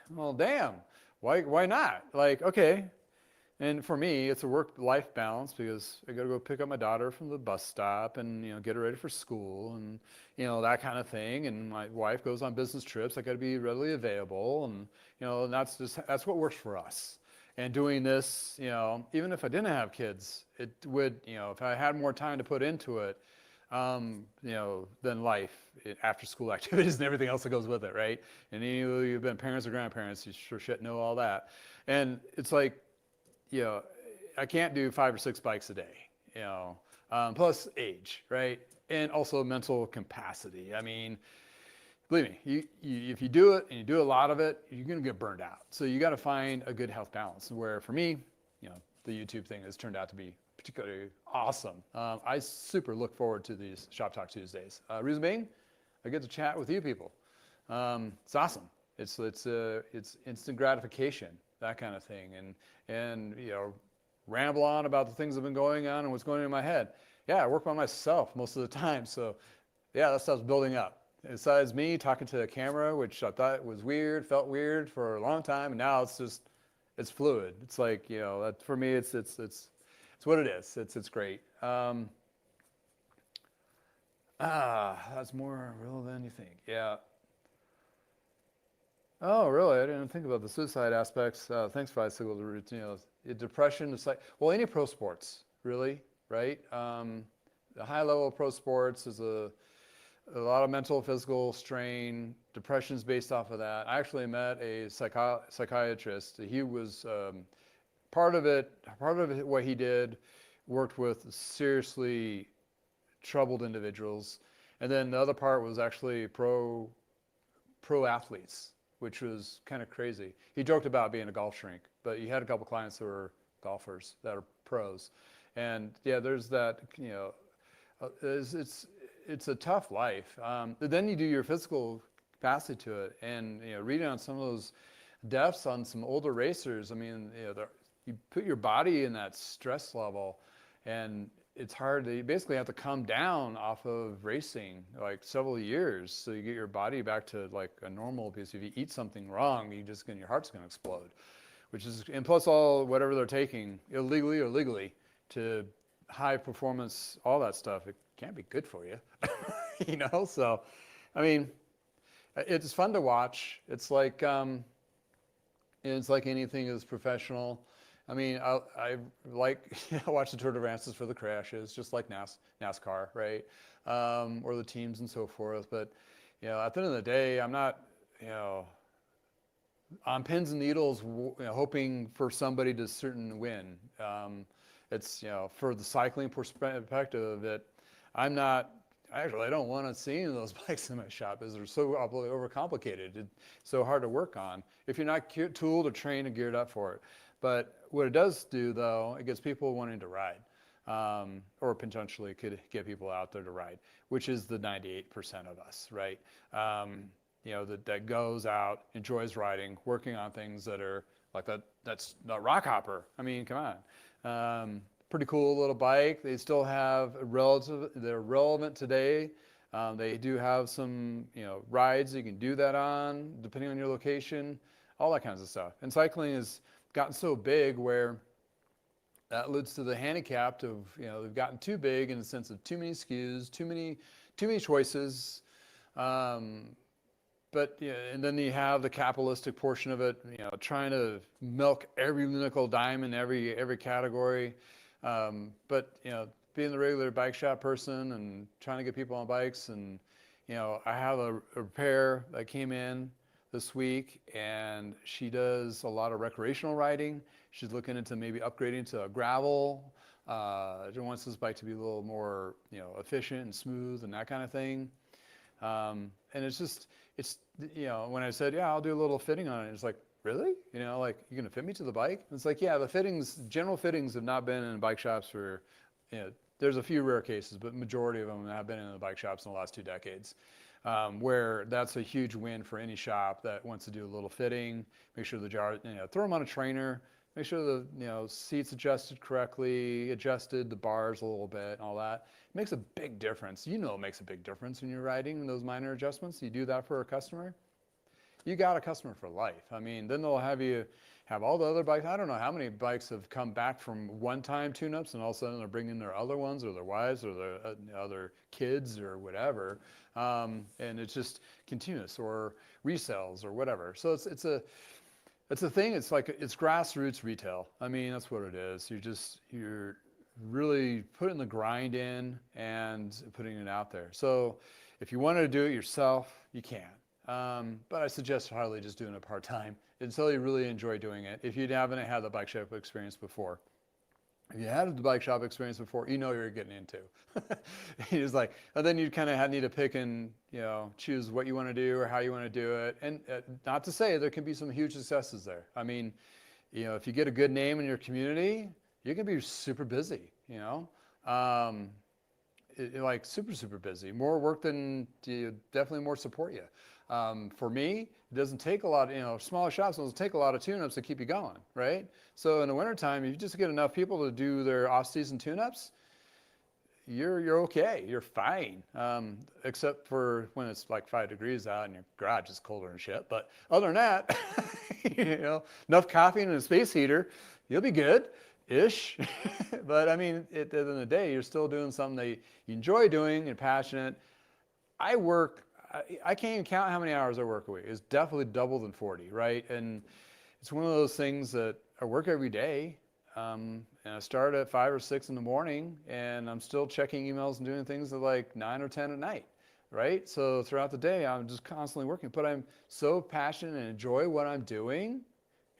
well, damn, why not? Like, okay. And for me, it's a work-life balance, because I got to go pick up my daughter from the bus stop and, get her ready for school and, that kind of thing. And my wife goes on business trips. I got to be readily available. And, and that's what works for us. And doing this, even if I didn't have kids, it would, if I had more time to put into it, than life, after school activities and everything else that goes with it, right? And any of you've been parents or grandparents, you sure shit know all that. And it's like, you know, I can't do 5 or 6 bikes a day, plus age, right? And also mental capacity. I mean, believe me, if you do it and you do a lot of it, you're going to get burned out. So you got to find a good health balance. Where for me, the YouTube thing has turned out to be particularly awesome. I super look forward to these Shop Talk Tuesdays. Reason being, I get to chat with you people. It's awesome. It's instant gratification, that kind of thing, and ramble on about the things that have been going on and what's going on in my head. Yeah, I work by myself most of the time, so yeah, that stuff's building up. Besides me talking to a camera, which I thought was weird, felt weird for a long time, and now it's fluid. It's like, for me, it's what it is. It's great. That's more real than you think. Yeah. Oh, really? I didn't think about the suicide aspects. Thanks, Bicycle. Depression, it's like, well, any pro sports, really, right? The high level pro sports is a lot of mental, physical strain. Depression is based off of that. I actually met a psychiatrist. He was part of it. What he did, worked with seriously troubled individuals, and then the other part was actually pro athletes, which was kind of crazy. He joked about being a golf shrink, but he had a couple clients who were golfers that are pros, and yeah, there's that. It's a tough life. Then you do your physical capacity to it, and reading on some of those deaths on some older racers. I mean, you put your body in that stress level, and it's hard. You basically have to come down off of racing like several years, so you get your body back to like a normal. Because if you eat something wrong, your heart's going to explode. And plus all whatever they're taking illegally or legally to high performance, all that stuff, it can't be good for you. So I mean, it's fun to watch. It's like anything that's professional. I mean, I like watch the Tour de France for the crashes, just like NASCAR, right? Or the teams and so forth. But at the end of the day, I'm not on pins and needles hoping for somebody to certain win. It's for the cycling perspective that I'm not. Actually, I don't want to see any of those bikes in my shop because they're so overcomplicated. It's so hard to work on if you're not tooled or trained and geared up for it. But what it does do, though, it gets people wanting to ride, or potentially could get people out there to ride, which is the 98% of us, right? That goes out, enjoys riding, working on things that are like that. That's not rock hopper. I mean, come on. Pretty cool little bike. They still have they're relevant today. They do have some, rides you can do that on, depending on your location, all that kinds of stuff. And cycling has gotten so big where that leads to the handicapped of, they've gotten too big in the sense of too many SKUs, too many choices. But and then you have the capitalistic portion of it, trying to milk every nickel dime in every category. But being the regular bike shop person and trying to get people on bikes, and I have a repair that came in this week, and she does a lot of recreational riding. She's looking into maybe upgrading to a gravel. She wants this bike to be a little more efficient and smooth and that kind of thing. And it's when I said, yeah, I'll do a little fitting on it, it's like, really? Like, you're going to fit me to the bike? And it's like, yeah, general fittings have not been in bike shops for, there's a few rare cases, but majority of them have been in the bike shops in the last 2 decades, where that's a huge win for any shop that wants to do a little fitting, make sure the jar, throw them on a trainer, make sure the, seats adjusted correctly, adjusted the bars a little bit, and all that. It makes a big difference. It makes a big difference when you're riding those minor adjustments. You do that for a customer, you got a customer for life. I mean, then they'll have you have all the other bikes. I don't know how many bikes have come back from one-time tune-ups, and all of a sudden they're bringing their other ones, or their wives, or their other kids, or whatever. And it's just continuous, or resells, or whatever. So it's a thing. It's like, it's grassroots retail. I mean, that's what it is. You're really putting the grind in and putting it out there. So if you wanted to do it yourself, you can. But I suggest hardly just doing it part-time until you really enjoy doing it. If you haven't had the bike shop experience before. If you had the bike shop experience before, you know you're getting into. It's like, and then you kind of need to pick and, choose what you want to do or how you want to do it. And not to say there can be some huge successes there. I mean, if you get a good name in your community, you can be super busy, like super busy. More work than definitely more support you. For me, it doesn't take a lot, smaller shops doesn't take a lot of tune-ups to keep you going, right? So in the wintertime, if you just get enough people to do their off-season tune-ups, you're okay, you're fine. Except for when it's like 5 degrees out and your garage is colder and shit. But other than that, enough coffee and a space heater, you'll be good-ish. But I mean, at the end of the day, you're still doing something that you enjoy doing and passionate. I can't even count how many hours I work a week. It's definitely double than 40, right? And it's one of those things that I work every day. And I start at 5 or 6 in the morning, and I'm still checking emails and doing things at like 9 or 10 at night, right? So throughout the day, I'm just constantly working. But I'm so passionate and enjoy what I'm doing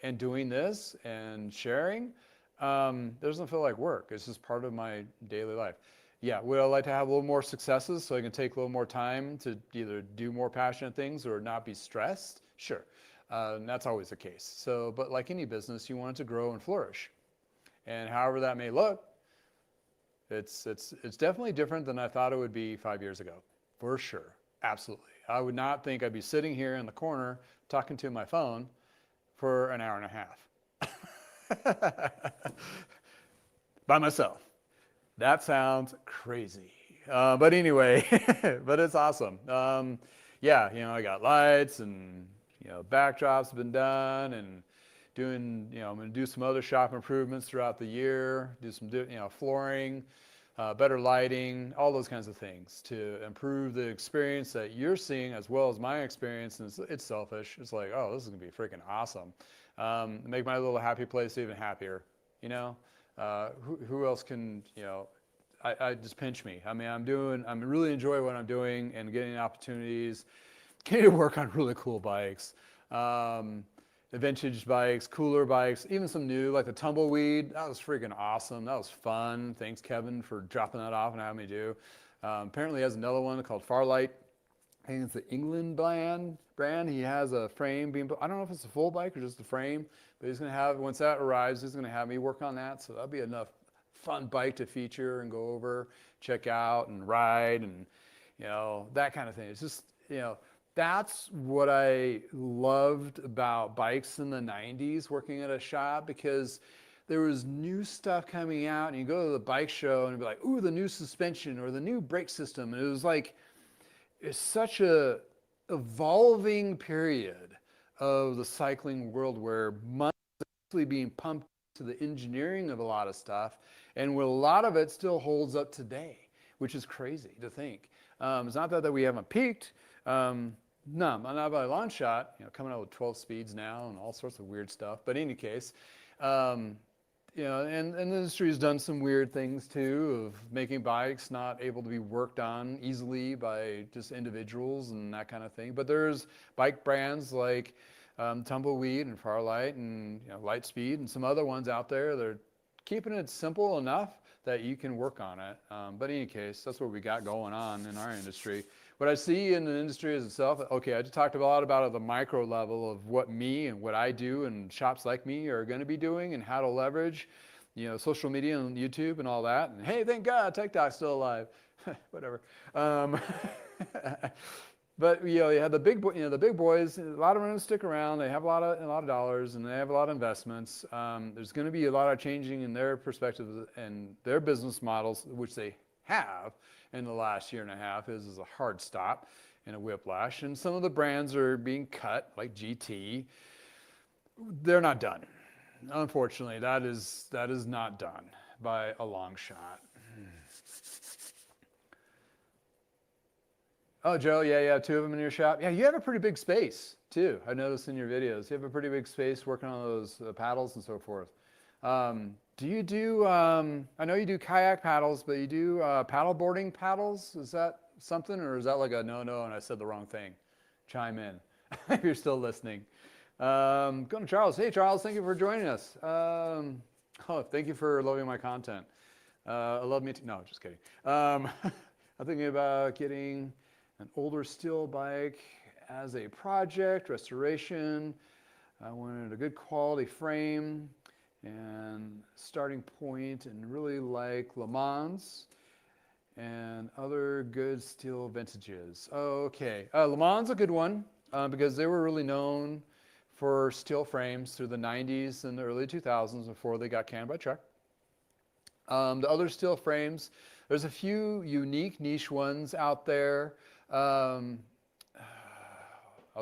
and doing this and sharing. It doesn't feel like work. It's just part of my daily life. Yeah, would I like to have a little more successes so I can take a little more time to either do more passionate things or not be stressed? Sure, and that's always the case. So, but like any business, you want it to grow and flourish. And however that may look, it's definitely different than I thought it would be 5 years ago, for sure, absolutely. I would not think I'd be sitting here in the corner talking to my phone for an hour and a half by myself. That sounds crazy. But anyway, but it's awesome. Yeah, I got lights and, backdrops have been done and doing, I'm going to do some other shop improvements throughout the year, do some, flooring, better lighting, all those kinds of things to improve the experience that you're seeing as well as my experience. And it's selfish. It's like, oh, this is going to be freaking awesome. Make my little happy place even happier, who else can, I just pinch me. I mean, I'm really enjoying what I'm doing and getting opportunities, getting to work on really cool bikes, vintage bikes, cooler bikes, even some new, like the Tumbleweed. That was freaking awesome. That was fun. Thanks, Kevin, for dropping that off and having me do. Apparently he has another one called Farlight. I think it's the England brand. He has a frame being, I don't know if it's a full bike or just a frame, but he's going to have, once that arrives, he's going to have me work on that. So that'll be enough fun bike to feature and go over, check out and ride and, that kind of thing. It's just, that's what I loved about bikes in the 90s working at a shop, because there was new stuff coming out and you go to the bike show and it'd be like, ooh, the new suspension or the new brake system. And it was like, it's such a evolving period of the cycling world where money is actually being pumped to the engineering of a lot of stuff, and where a lot of it still holds up today, which is crazy to think. It's not that we haven't peaked. No, not by a long shot. Coming out with 12 speeds now and all sorts of weird stuff. But in any case, and the industry has done some weird things too, of making bikes not able to be worked on easily by just individuals and that kind of thing. But there's bike brands like Tumbleweed and Farlight and Litespeed and some other ones out there that are keeping it simple enough that you can work on it. But in any case, that's what we got going on in our industry. What I see in the industry as itself, okay, I just talked a lot about at the micro level of what me and what I do and shops like me are going to be doing and how to leverage, social media and YouTube and all that. And hey, thank God TikTok's still alive. Whatever. But you have the big boys. A lot of them stick around. They have a lot of dollars and they have a lot of investments. There's going to be a lot of changing in their perspectives and their business models, which they have in the last year and a half. Is a hard stop and a whiplash. And some of the brands are being cut, like GT. They're not done. Unfortunately, that is not done by a long shot. Oh, Joe, yeah, you have 2 of them in your shop. Yeah, you have a pretty big space, too. I noticed in your videos. You have a pretty big space working on those paddles and so forth. Do you do, I know you do kayak paddles, but you do paddle boarding paddles? Is that something, or is that like a no and I said the wrong thing? Chime in if you're still listening. Going to Charles. Hey, Charles, thank you for joining us. Oh, thank you for loving my content. I love me too. No, just kidding. I'm thinking about getting an older steel bike as a project, restoration. I wanted a good quality frame and starting point, and really like Le Mans and other good steel vintages. Okay, Le Mans a good one because they were really known for steel frames through the 90s and the early 2000s before they got canned by Chuck. The other steel frames, there's a few unique niche ones out there. I'll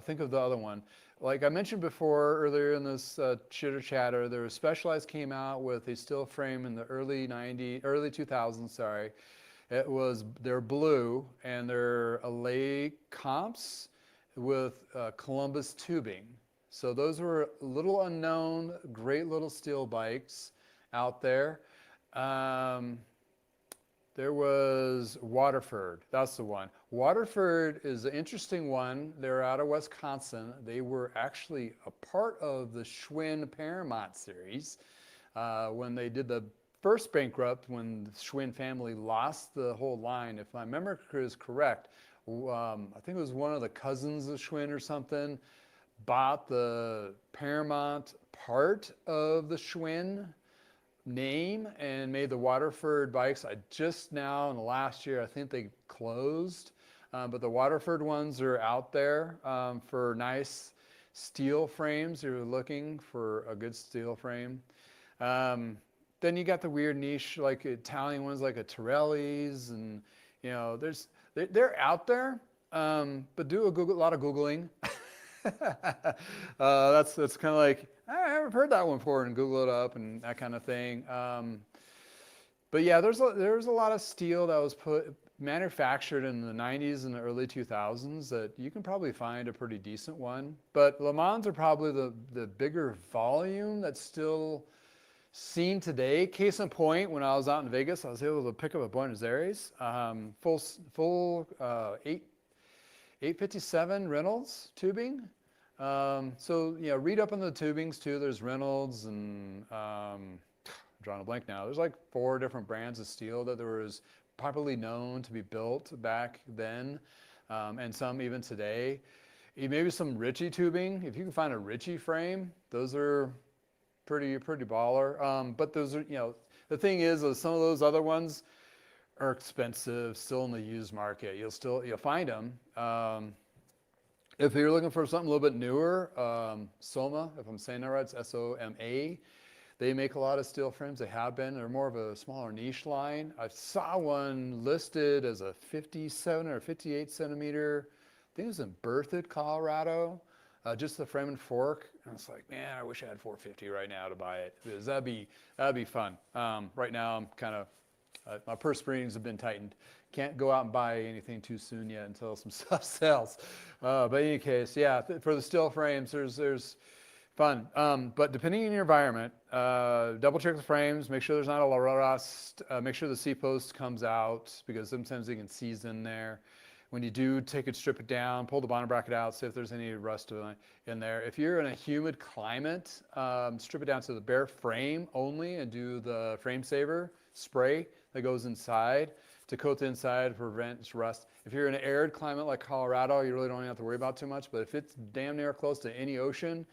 think of the other one. Like I mentioned before, earlier in this chitter chatter, there was Specialized came out with a steel frame in the early 2000s, sorry. They're blue and they're Allay comps with Columbus tubing. So those were little unknown, great little steel bikes out there. There was Waterford. That's the one. Waterford is an interesting one. They're out of Wisconsin. They were actually a part of the Schwinn Paramount series when they did the first bankrupt, when the Schwinn family lost the whole line. If my memory is correct, I think it was one of the cousins of Schwinn or something bought the Paramount part of the Schwinn name and made the Waterford bikes. I just now in the last year, I think they closed, but the Waterford ones are out there for nice steel frames. You're looking for a good steel frame. Then you got the weird niche, like Italian ones, like a Torelli's, and you know, they're out there, but do a lot of Googling. That's kind of like, I haven't heard that one before, and Google it up and that kind of thing. But yeah, there's a lot of steel that was manufactured in the 90s and the early 2000s that you can probably find a pretty decent one. But Le Mans are probably the bigger volume that's still seen today. Case in point, when I was out in Vegas, I was able to pick up a Buenos Aires full 857 Reynolds tubing. So, you know, read up on the tubings too. There's Reynolds and, I'm drawing a blank now. There's like 4 different brands of steel that there was popularly known to be built back then, and some even today. Maybe some Ritchie tubing. If you can find a Ritchie frame, those are pretty baller. But those are, you know, the thing is some of those other ones are expensive, still in the used market. You'll find them. If you're looking for something a little bit newer, Soma, if I'm saying that right, it's S-O-M-A. They make a lot of steel frames. They have been. They're more of a smaller niche line. I saw one listed as a 57 or 58 centimeter. I think it was in Berthoud, Colorado. Just the frame and fork. And it's like, man, I wish I had 450 right now to buy it, because that'd be fun. Right now, I'm kind of my purse strings have been tightened. Can't go out and buy anything too soon yet until some stuff sells. But in any case, yeah, for the steel frames, there's fun. But depending on your environment, double check the frames. Make sure there's not a lot of rust. Make sure the C-post comes out, because sometimes they can seize in there. When you do take it, strip it down, pull the bottom bracket out, see if there's any rust in there. If you're in a humid climate, strip it down to the bare frame only and do the frame saver spray that goes inside to coat the inside, prevents rust. If you're in an arid climate like Colorado, you really don't have to worry about too much. But if it's damn near close to any ocean,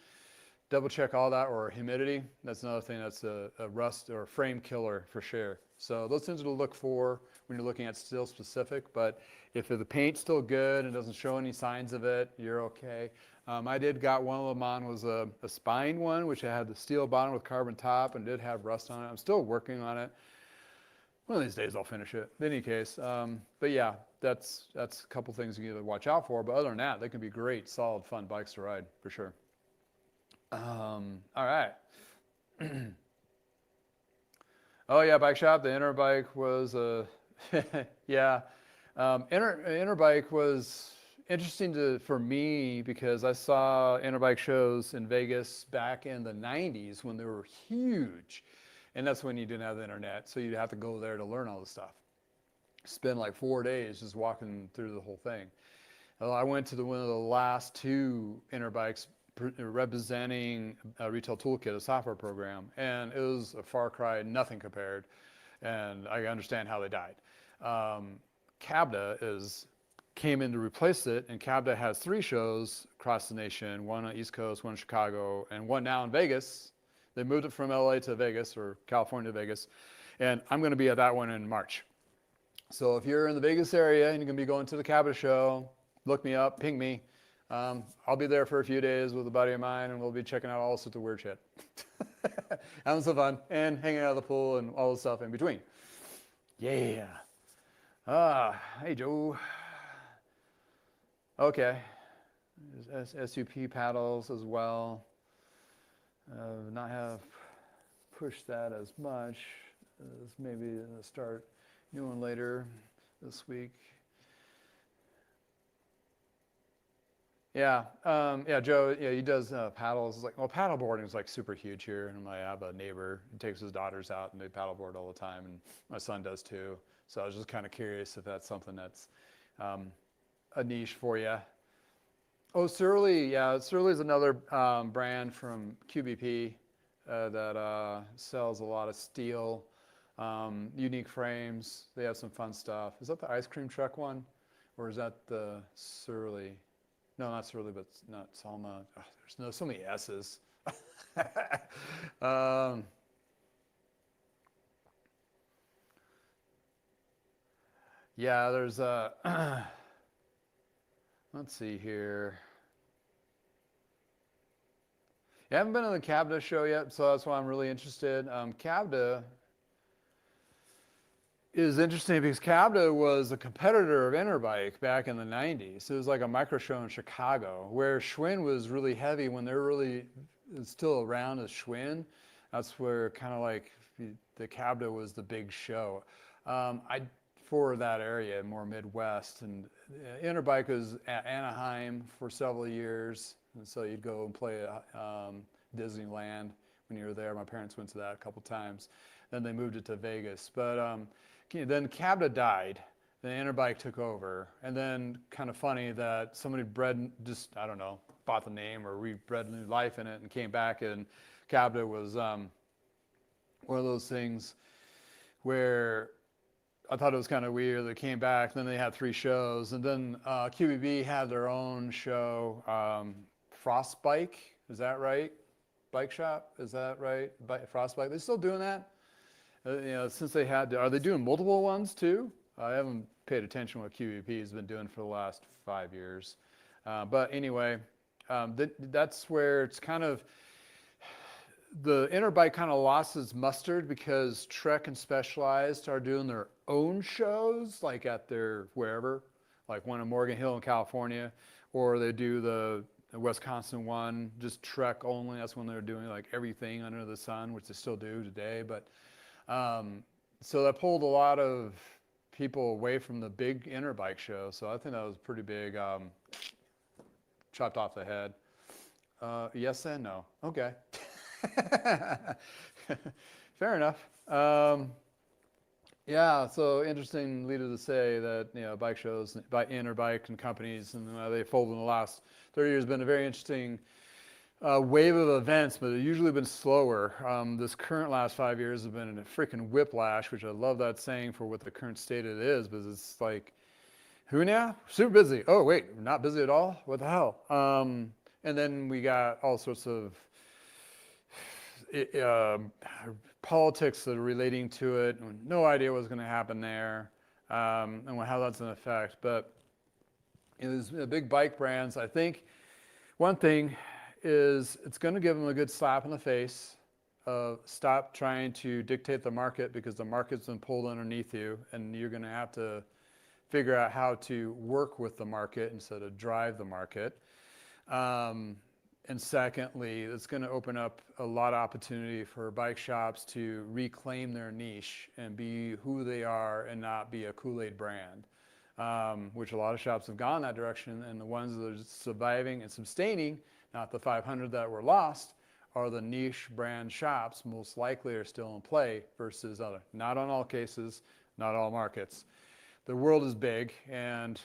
double check all that, or humidity. That's another thing that's a rust or frame killer for sure. So those things to look for when you're looking at steel specific. But if the paint's still good and doesn't show any signs of it, you're okay. I got one of them on, was a spine one, which had the steel bottom with carbon top and did have rust on it. I'm still working on it. One of these days I'll finish it. In any case, but yeah, that's a couple things you need to watch out for. But other than that, they can be great, solid, fun bikes to ride for sure. All right. Oh yeah, bike shop. The inner bike was yeah. Inner bike was, interesting for me because I saw interbike shows in Vegas back in the 90s when they were huge. And that's when you didn't have the internet. So you'd have to go there to learn all this stuff. Spend like 4 days just walking through the whole thing. I went to one of the last two interbikes representing a Retail Toolkit, a software program, and it was a far cry, nothing compared. And I understand how they died. Cabda came in to replace it, and Cabda has 3 shows across the nation, one on the East Coast, one in Chicago, and one now in Vegas. They moved it from LA to Vegas, or California to Vegas, and I'm going to be at that one in March. So if you're in the Vegas area and you're going to be going to the Cabda show, look me up, ping me. I'll be there for a few days with a buddy of mine, and we'll be checking out all sorts of weird shit. Having some fun, and hanging out of the pool and all the stuff in between. Yeah. Hey, Joe. Okay. There's SUP paddles as well. Not have pushed that as much as maybe start new one later this week. Yeah, Joe, yeah, he does paddles. It's like, well, paddle boarding is like super huge here. And I have a neighbor who takes his daughters out and they paddleboard all the time, and my son does too. So I was just kind of curious if that's something that's a niche for you. Oh, Surly, yeah, Surly is another brand from QBP that sells a lot of steel, unique frames. They have some fun stuff. Is that the ice cream truck one, or is that the Surly? No, not Surly, but not Salma. Oh, there's so many S's. Yeah, there's a, let's see here. I haven't been to the Cabda show yet, so that's why I'm really interested. Cabda is interesting because Cabda was a competitor of Interbike back in the 90s. It was like a micro show in Chicago, where Schwinn was really heavy when they're really still around as Schwinn. That's where kind of like the Cabda was the big show. For that area, more Midwest, and Interbike was at Anaheim for several years, and so you'd go and play at Disneyland when you were there. My parents went to that a couple times. Then they moved it to Vegas, but then Cabda died. Then Interbike took over, and then kind of funny that somebody I don't know, bought the name or rebred new life in it and came back, and Cabda was one of those things where I thought it was kind of weird. They came back, then they had 3 shows, and then QBB had their own show, Frostbike, is that right? Bike shop, is that right? Frostbike, they still doing that? Since they are they doing multiple ones too? I haven't paid attention to what QBP has been doing for the last 5 years. But anyway, that's where it's kind of, the Interbike kind of lost its mustard because Trek and Specialized are doing their own shows, like at their wherever, like one in Morgan Hill in California, or they do the Wisconsin one, just Trek only. That's when they're doing like everything under the sun, which they still do today. But so that pulled a lot of people away from the big Interbike show. So I think that was pretty big, chopped off the head. Yes and no. Okay. Fair enough. Yeah, so interesting leader to say that bike shows by Interbike and companies, and they folded in the last 30 years. Been a very interesting wave of events, but they've usually been slower. This current last 5 years have been a freaking whiplash, which I love that saying for what the current state it is, because it's like, who now? Super busy. Oh wait, not busy at all? What the hell? And then we got all sorts of politics that are relating to it. No idea what's going to happen there, and how that's an effect. But there's big bike brands. I think one thing is it's going to give them a good slap in the face of stop trying to dictate the market, because the market's been pulled underneath you, and you're going to have to figure out how to work with the market instead of drive the market. And secondly, it's going to open up a lot of opportunity for bike shops to reclaim their niche and be who they are and not be a Kool-Aid brand. which a lot of shops have gone that direction, and the ones that are surviving and sustaining, not the 500 that were lost, are the niche brand shops most likely are still in play versus other. Not on all cases, not all markets. The world is big, and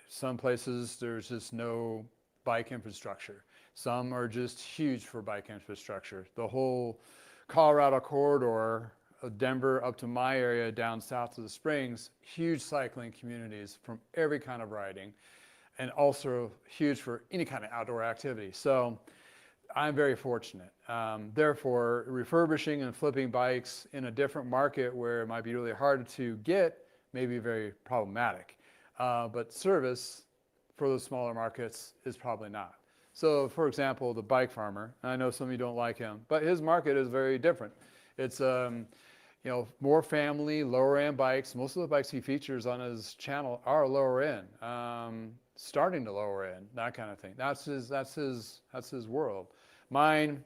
some places there's just no bike infrastructure. Some are just huge for bike infrastructure. The whole Colorado corridor of Denver up to my area down south to the Springs, huge cycling communities from every kind of riding, and also huge for any kind of outdoor activity. So I'm very fortunate. Therefore, refurbishing and flipping bikes in a different market where it might be really hard to get may be very problematic. But service for those smaller markets is probably not. So for example, the bike farmer, I know some of you don't like him, but his market is very different. It's more family, lower end bikes. Most of the bikes he features on his channel are lower end, starting to lower end, that kind of thing. That's his world. Mine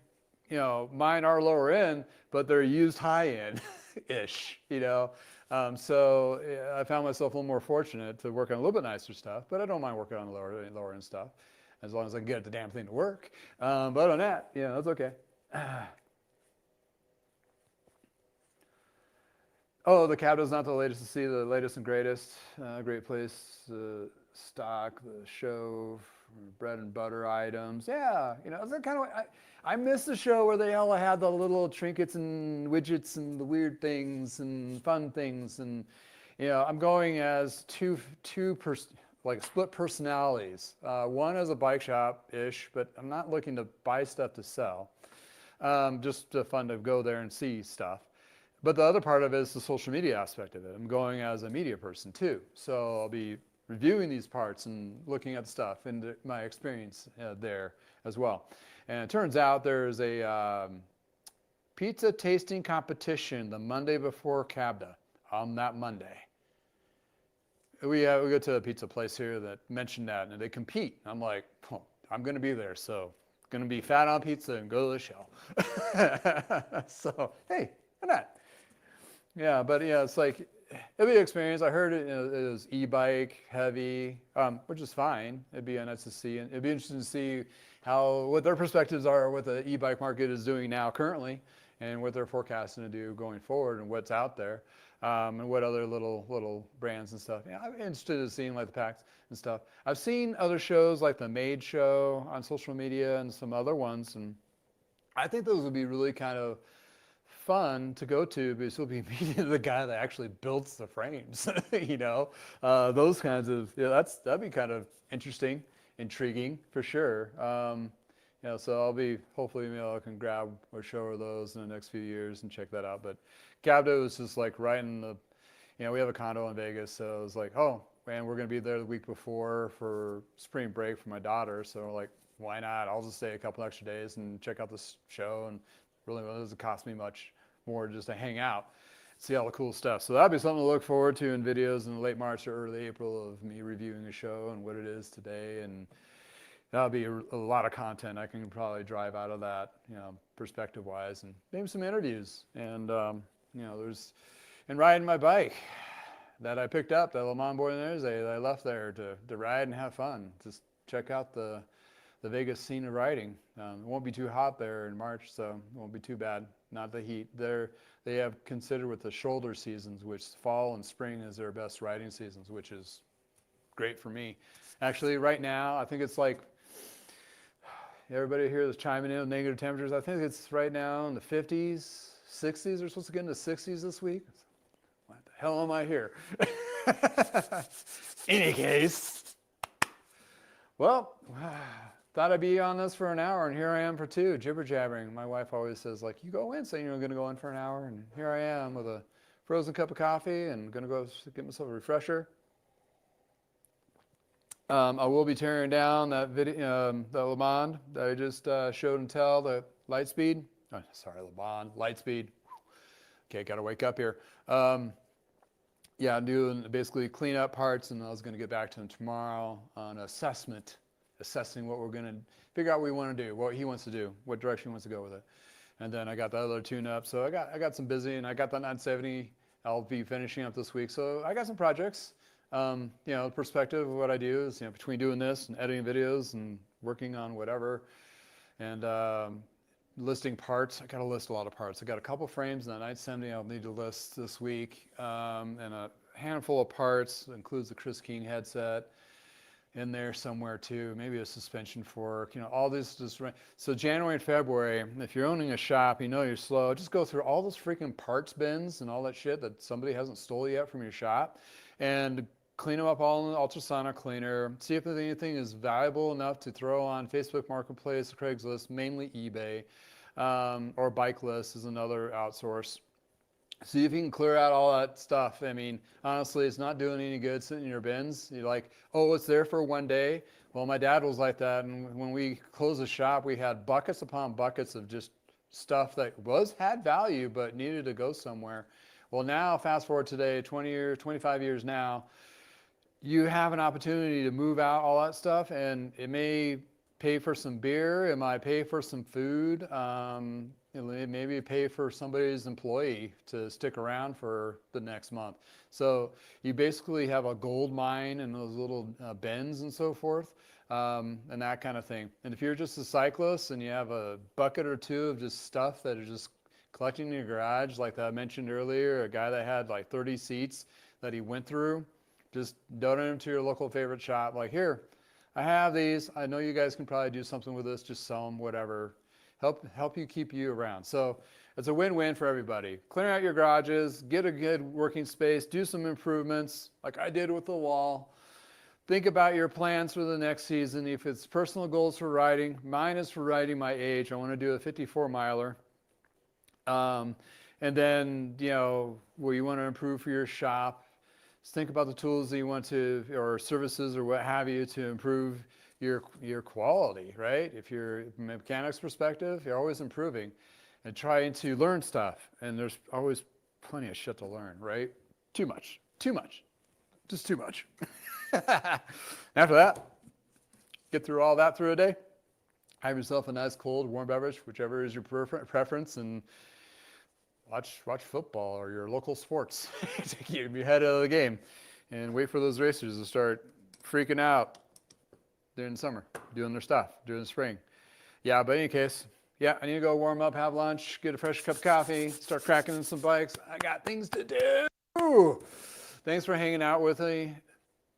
are lower end, but they're used high end ish, So I found myself a little more fortunate to work on a little bit nicer stuff, but I don't mind working on the lower end stuff as long as I can get the damn thing to work. But other than that, that's okay. Oh, the Cabdo's not the latest to see, the latest and greatest. Great place, stock, the show, bread and butter items. Yeah, it's kind of. I miss the show where they all had the little trinkets and widgets and the weird things and fun things, and I'm going as two split personalities. One as a bike shop ish, but I'm not looking to buy stuff to sell. Just fun to go there and see stuff. But the other part of it is the social media aspect of it. I'm going as a media person too. So I'll be reviewing these parts and looking at stuff and my experience there as well. And it turns out there's a pizza tasting competition the Monday before Cabda on that Monday. We go to a pizza place here that mentioned that, and they compete. I'm like, I'm going to be there, so going to be fat on pizza and go to the show. So, hey, why not? Yeah, but it's like, it'll be an experience. I heard it was e-bike, heavy, which is fine. It'd be nice to see. And it'd be interesting to see what their perspectives are, what the e-bike market is doing now currently, and what they're forecasting to do going forward, and what's out there, and what other little brands and stuff. Yeah, I'm interested in seeing like the packs and stuff. I've seen other shows like the Made Show on social media and some other ones, and I think those would be really kind of fun to go to because you'll be meeting the guy that actually builds the frames, those kinds of, that'd be kind of interesting, intriguing for sure. So I'll be, hopefully I can grab or show her those in the next few years and check that out. But Cabdo is just like right in the, we have a condo in Vegas, so it was like, oh man, we're going to be there the week before for spring break for my daughter. So we're like, why not? I'll just stay a couple extra days and check out this show, and really it doesn't cost me much more just to hang out, see all the cool stuff. So that'll be something to look forward to in videos in late March or early April of me reviewing the show and what it is today. And that'll be a lot of content. I can probably drive out of that, perspective wise, and maybe some interviews. And, and riding my bike that I picked up, that Le Mans Boy Thursday that I left there to ride and have fun. Just check out the Vegas scene of riding. It won't be too hot there in March, so it won't be too bad. Not the heat. They have considered with the shoulder seasons, which fall and spring is their best riding seasons, which is great for me. Actually, right now, I think it's like, everybody here is chiming in with negative temperatures. I think it's right now in the 50s, 60s. We're supposed to get into 60s this week. What the hell am I here? Any case, well, thought I'd be on this for an hour, and here I am for 2, jibber-jabbering. My wife always says, like, you go in saying you're going to go in for an hour, and here I am with a frozen cup of coffee and going to go get myself a refresher. I will be tearing down that video, the Le Mans that I just showed and tell, the Litespeed. Oh, sorry, Le Mans, Litespeed. Okay, got to wake up here. Yeah, doing basically clean up parts, and I was going to get back to him tomorrow on assessing what we're going to figure out what we want to do, what he wants to do, what direction he wants to go with it. And then I got the other tune up. So I got some busy, and I got the 970 I'll be finishing up this week. So I got some projects. The perspective of what I do is, between doing this and editing videos and working on whatever and listing parts. I got to list a lot of parts. I got a couple frames in that 970 I'll need to list this week, and a handful of parts. That includes the Chris King headset in there somewhere too, maybe a suspension fork, all this just right. So January and February, if you're owning a shop, you're slow, just go through all those freaking parts bins and all that shit that somebody hasn't stole yet from your shop and clean them up all in the ultrasonic cleaner. See if anything is valuable enough to throw on Facebook Marketplace, Craigslist, mainly eBay, or Bike is another outsource. See if you can clear out all that stuff. I mean, honestly, it's not doing any good sitting in your bins. You're like, oh, it's there for one day. Well, my dad was like that, and when we closed the shop, we had buckets upon buckets of just stuff that had value but needed to go somewhere. Well, now, fast forward today, 20 years, 25 years now, you have an opportunity to move out all that stuff, and it may pay for some beer, it might pay for some food, maybe pay for somebody's employee to stick around for the next month. So you basically have a gold mine in those little bins and so forth, and that kind of thing. And if you're just a cyclist and you have a bucket or two of just stuff that are just collecting in your garage, like that I mentioned earlier, a guy that had like 30 seats that he went through, just donate them to your local favorite shop. Like, here, I have these. I know you guys can probably do something with this. Just sell them, whatever. Help you keep you around. So it's a win-win for everybody. Clear out your garages, get a good working space, do some improvements like I did with the wall. Think about your plans for the next season. If it's personal goals for riding, mine is for riding my age. I want to do a 54 miler. And then, where you want to improve for your shop. Just think about the tools that you want to, or services or what have you, to improve your quality, right? If you're from a mechanics perspective, you're always improving and trying to learn stuff. And there's always plenty of shit to learn, right? Too much, just too much. After that, get through all that through a day. Have yourself a nice cold, warm beverage, whichever is your preference, and watch football or your local sports. Take your head out of the game and wait for those racers to start freaking out during the summer, doing their stuff during the spring. Yeah, but in any case, I need to go warm up, have lunch, get a fresh cup of coffee, start cracking in some bikes. I got things to do. Thanks for hanging out with me.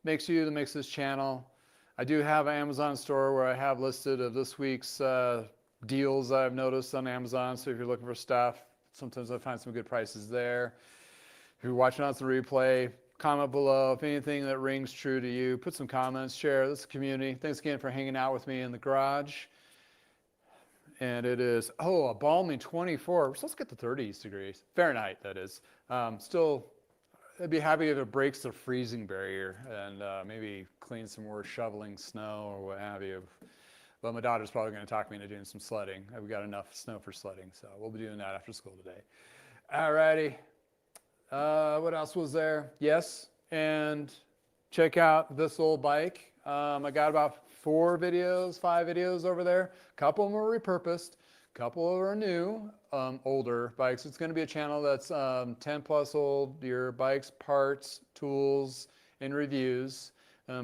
Makes this channel. I do have an Amazon store where I have listed of this week's deals I've noticed on Amazon. So if you're looking for stuff, sometimes I find some good prices there. If you're watching on the replay, comment below if anything that rings true to you. Put some comments, share. This is community. Thanks again for hanging out with me in the garage. And it is, a balmy 24. We're supposed to get to 30 degrees. Fahrenheit, that is. Still, I'd be happy if it breaks the freezing barrier and maybe clean some more shoveling snow or what have you. But my daughter's probably going to talk me into doing some sledding. We've got enough snow for sledding, so we'll be doing that after school today. All righty. What else was there? Yes, and check out this old bike. I got about 5 videos over there. A couple of them are repurposed. A couple of them are new, older bikes. It's going to be a channel that's 10 plus old, your bikes, parts, tools, and reviews.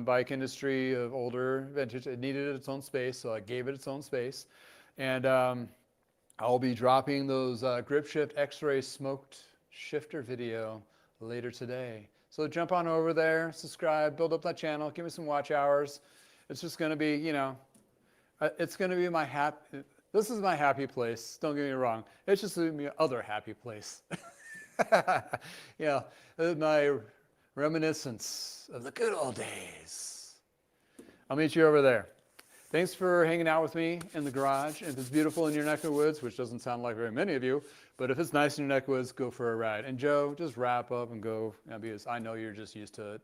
Bike industry of older vintage. It needed its own space, so I gave it its own space. And I'll be dropping those GripShift X-Ray smoked shifter video later today. So jump on over there, subscribe, build up that channel, give me some watch hours. It's just going to be, it's going to be this is my happy place. Don't get me wrong. It's just my other happy place. My reminiscence of the good old days. I'll meet you over there. Thanks for hanging out with me in the garage. If it's beautiful in your neck of the woods, which doesn't sound like very many of you, but if it's nice in your neck of the woods, go for a ride. And Joe, just wrap up and go, because I know you're just used to it.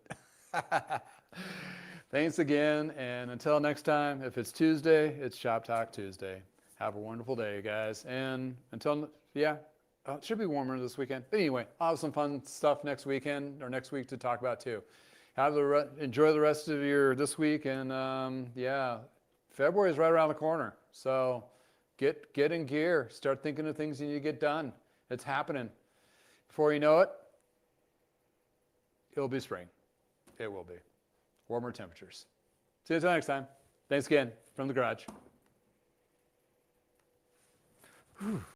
Thanks again, and until next time, if it's Tuesday, it's Shop Talk Tuesday. Have a wonderful day, guys. And until, it should be warmer this weekend. But anyway, I'll have some fun stuff next weekend or next week to talk about too. Enjoy the rest of your this week, and February is right around the corner. So get in gear. Start thinking of things you need to get done. It's happening. Before you know it, it'll be spring. It will be. Warmer temperatures. See you until next time. Thanks again from the garage. Whew.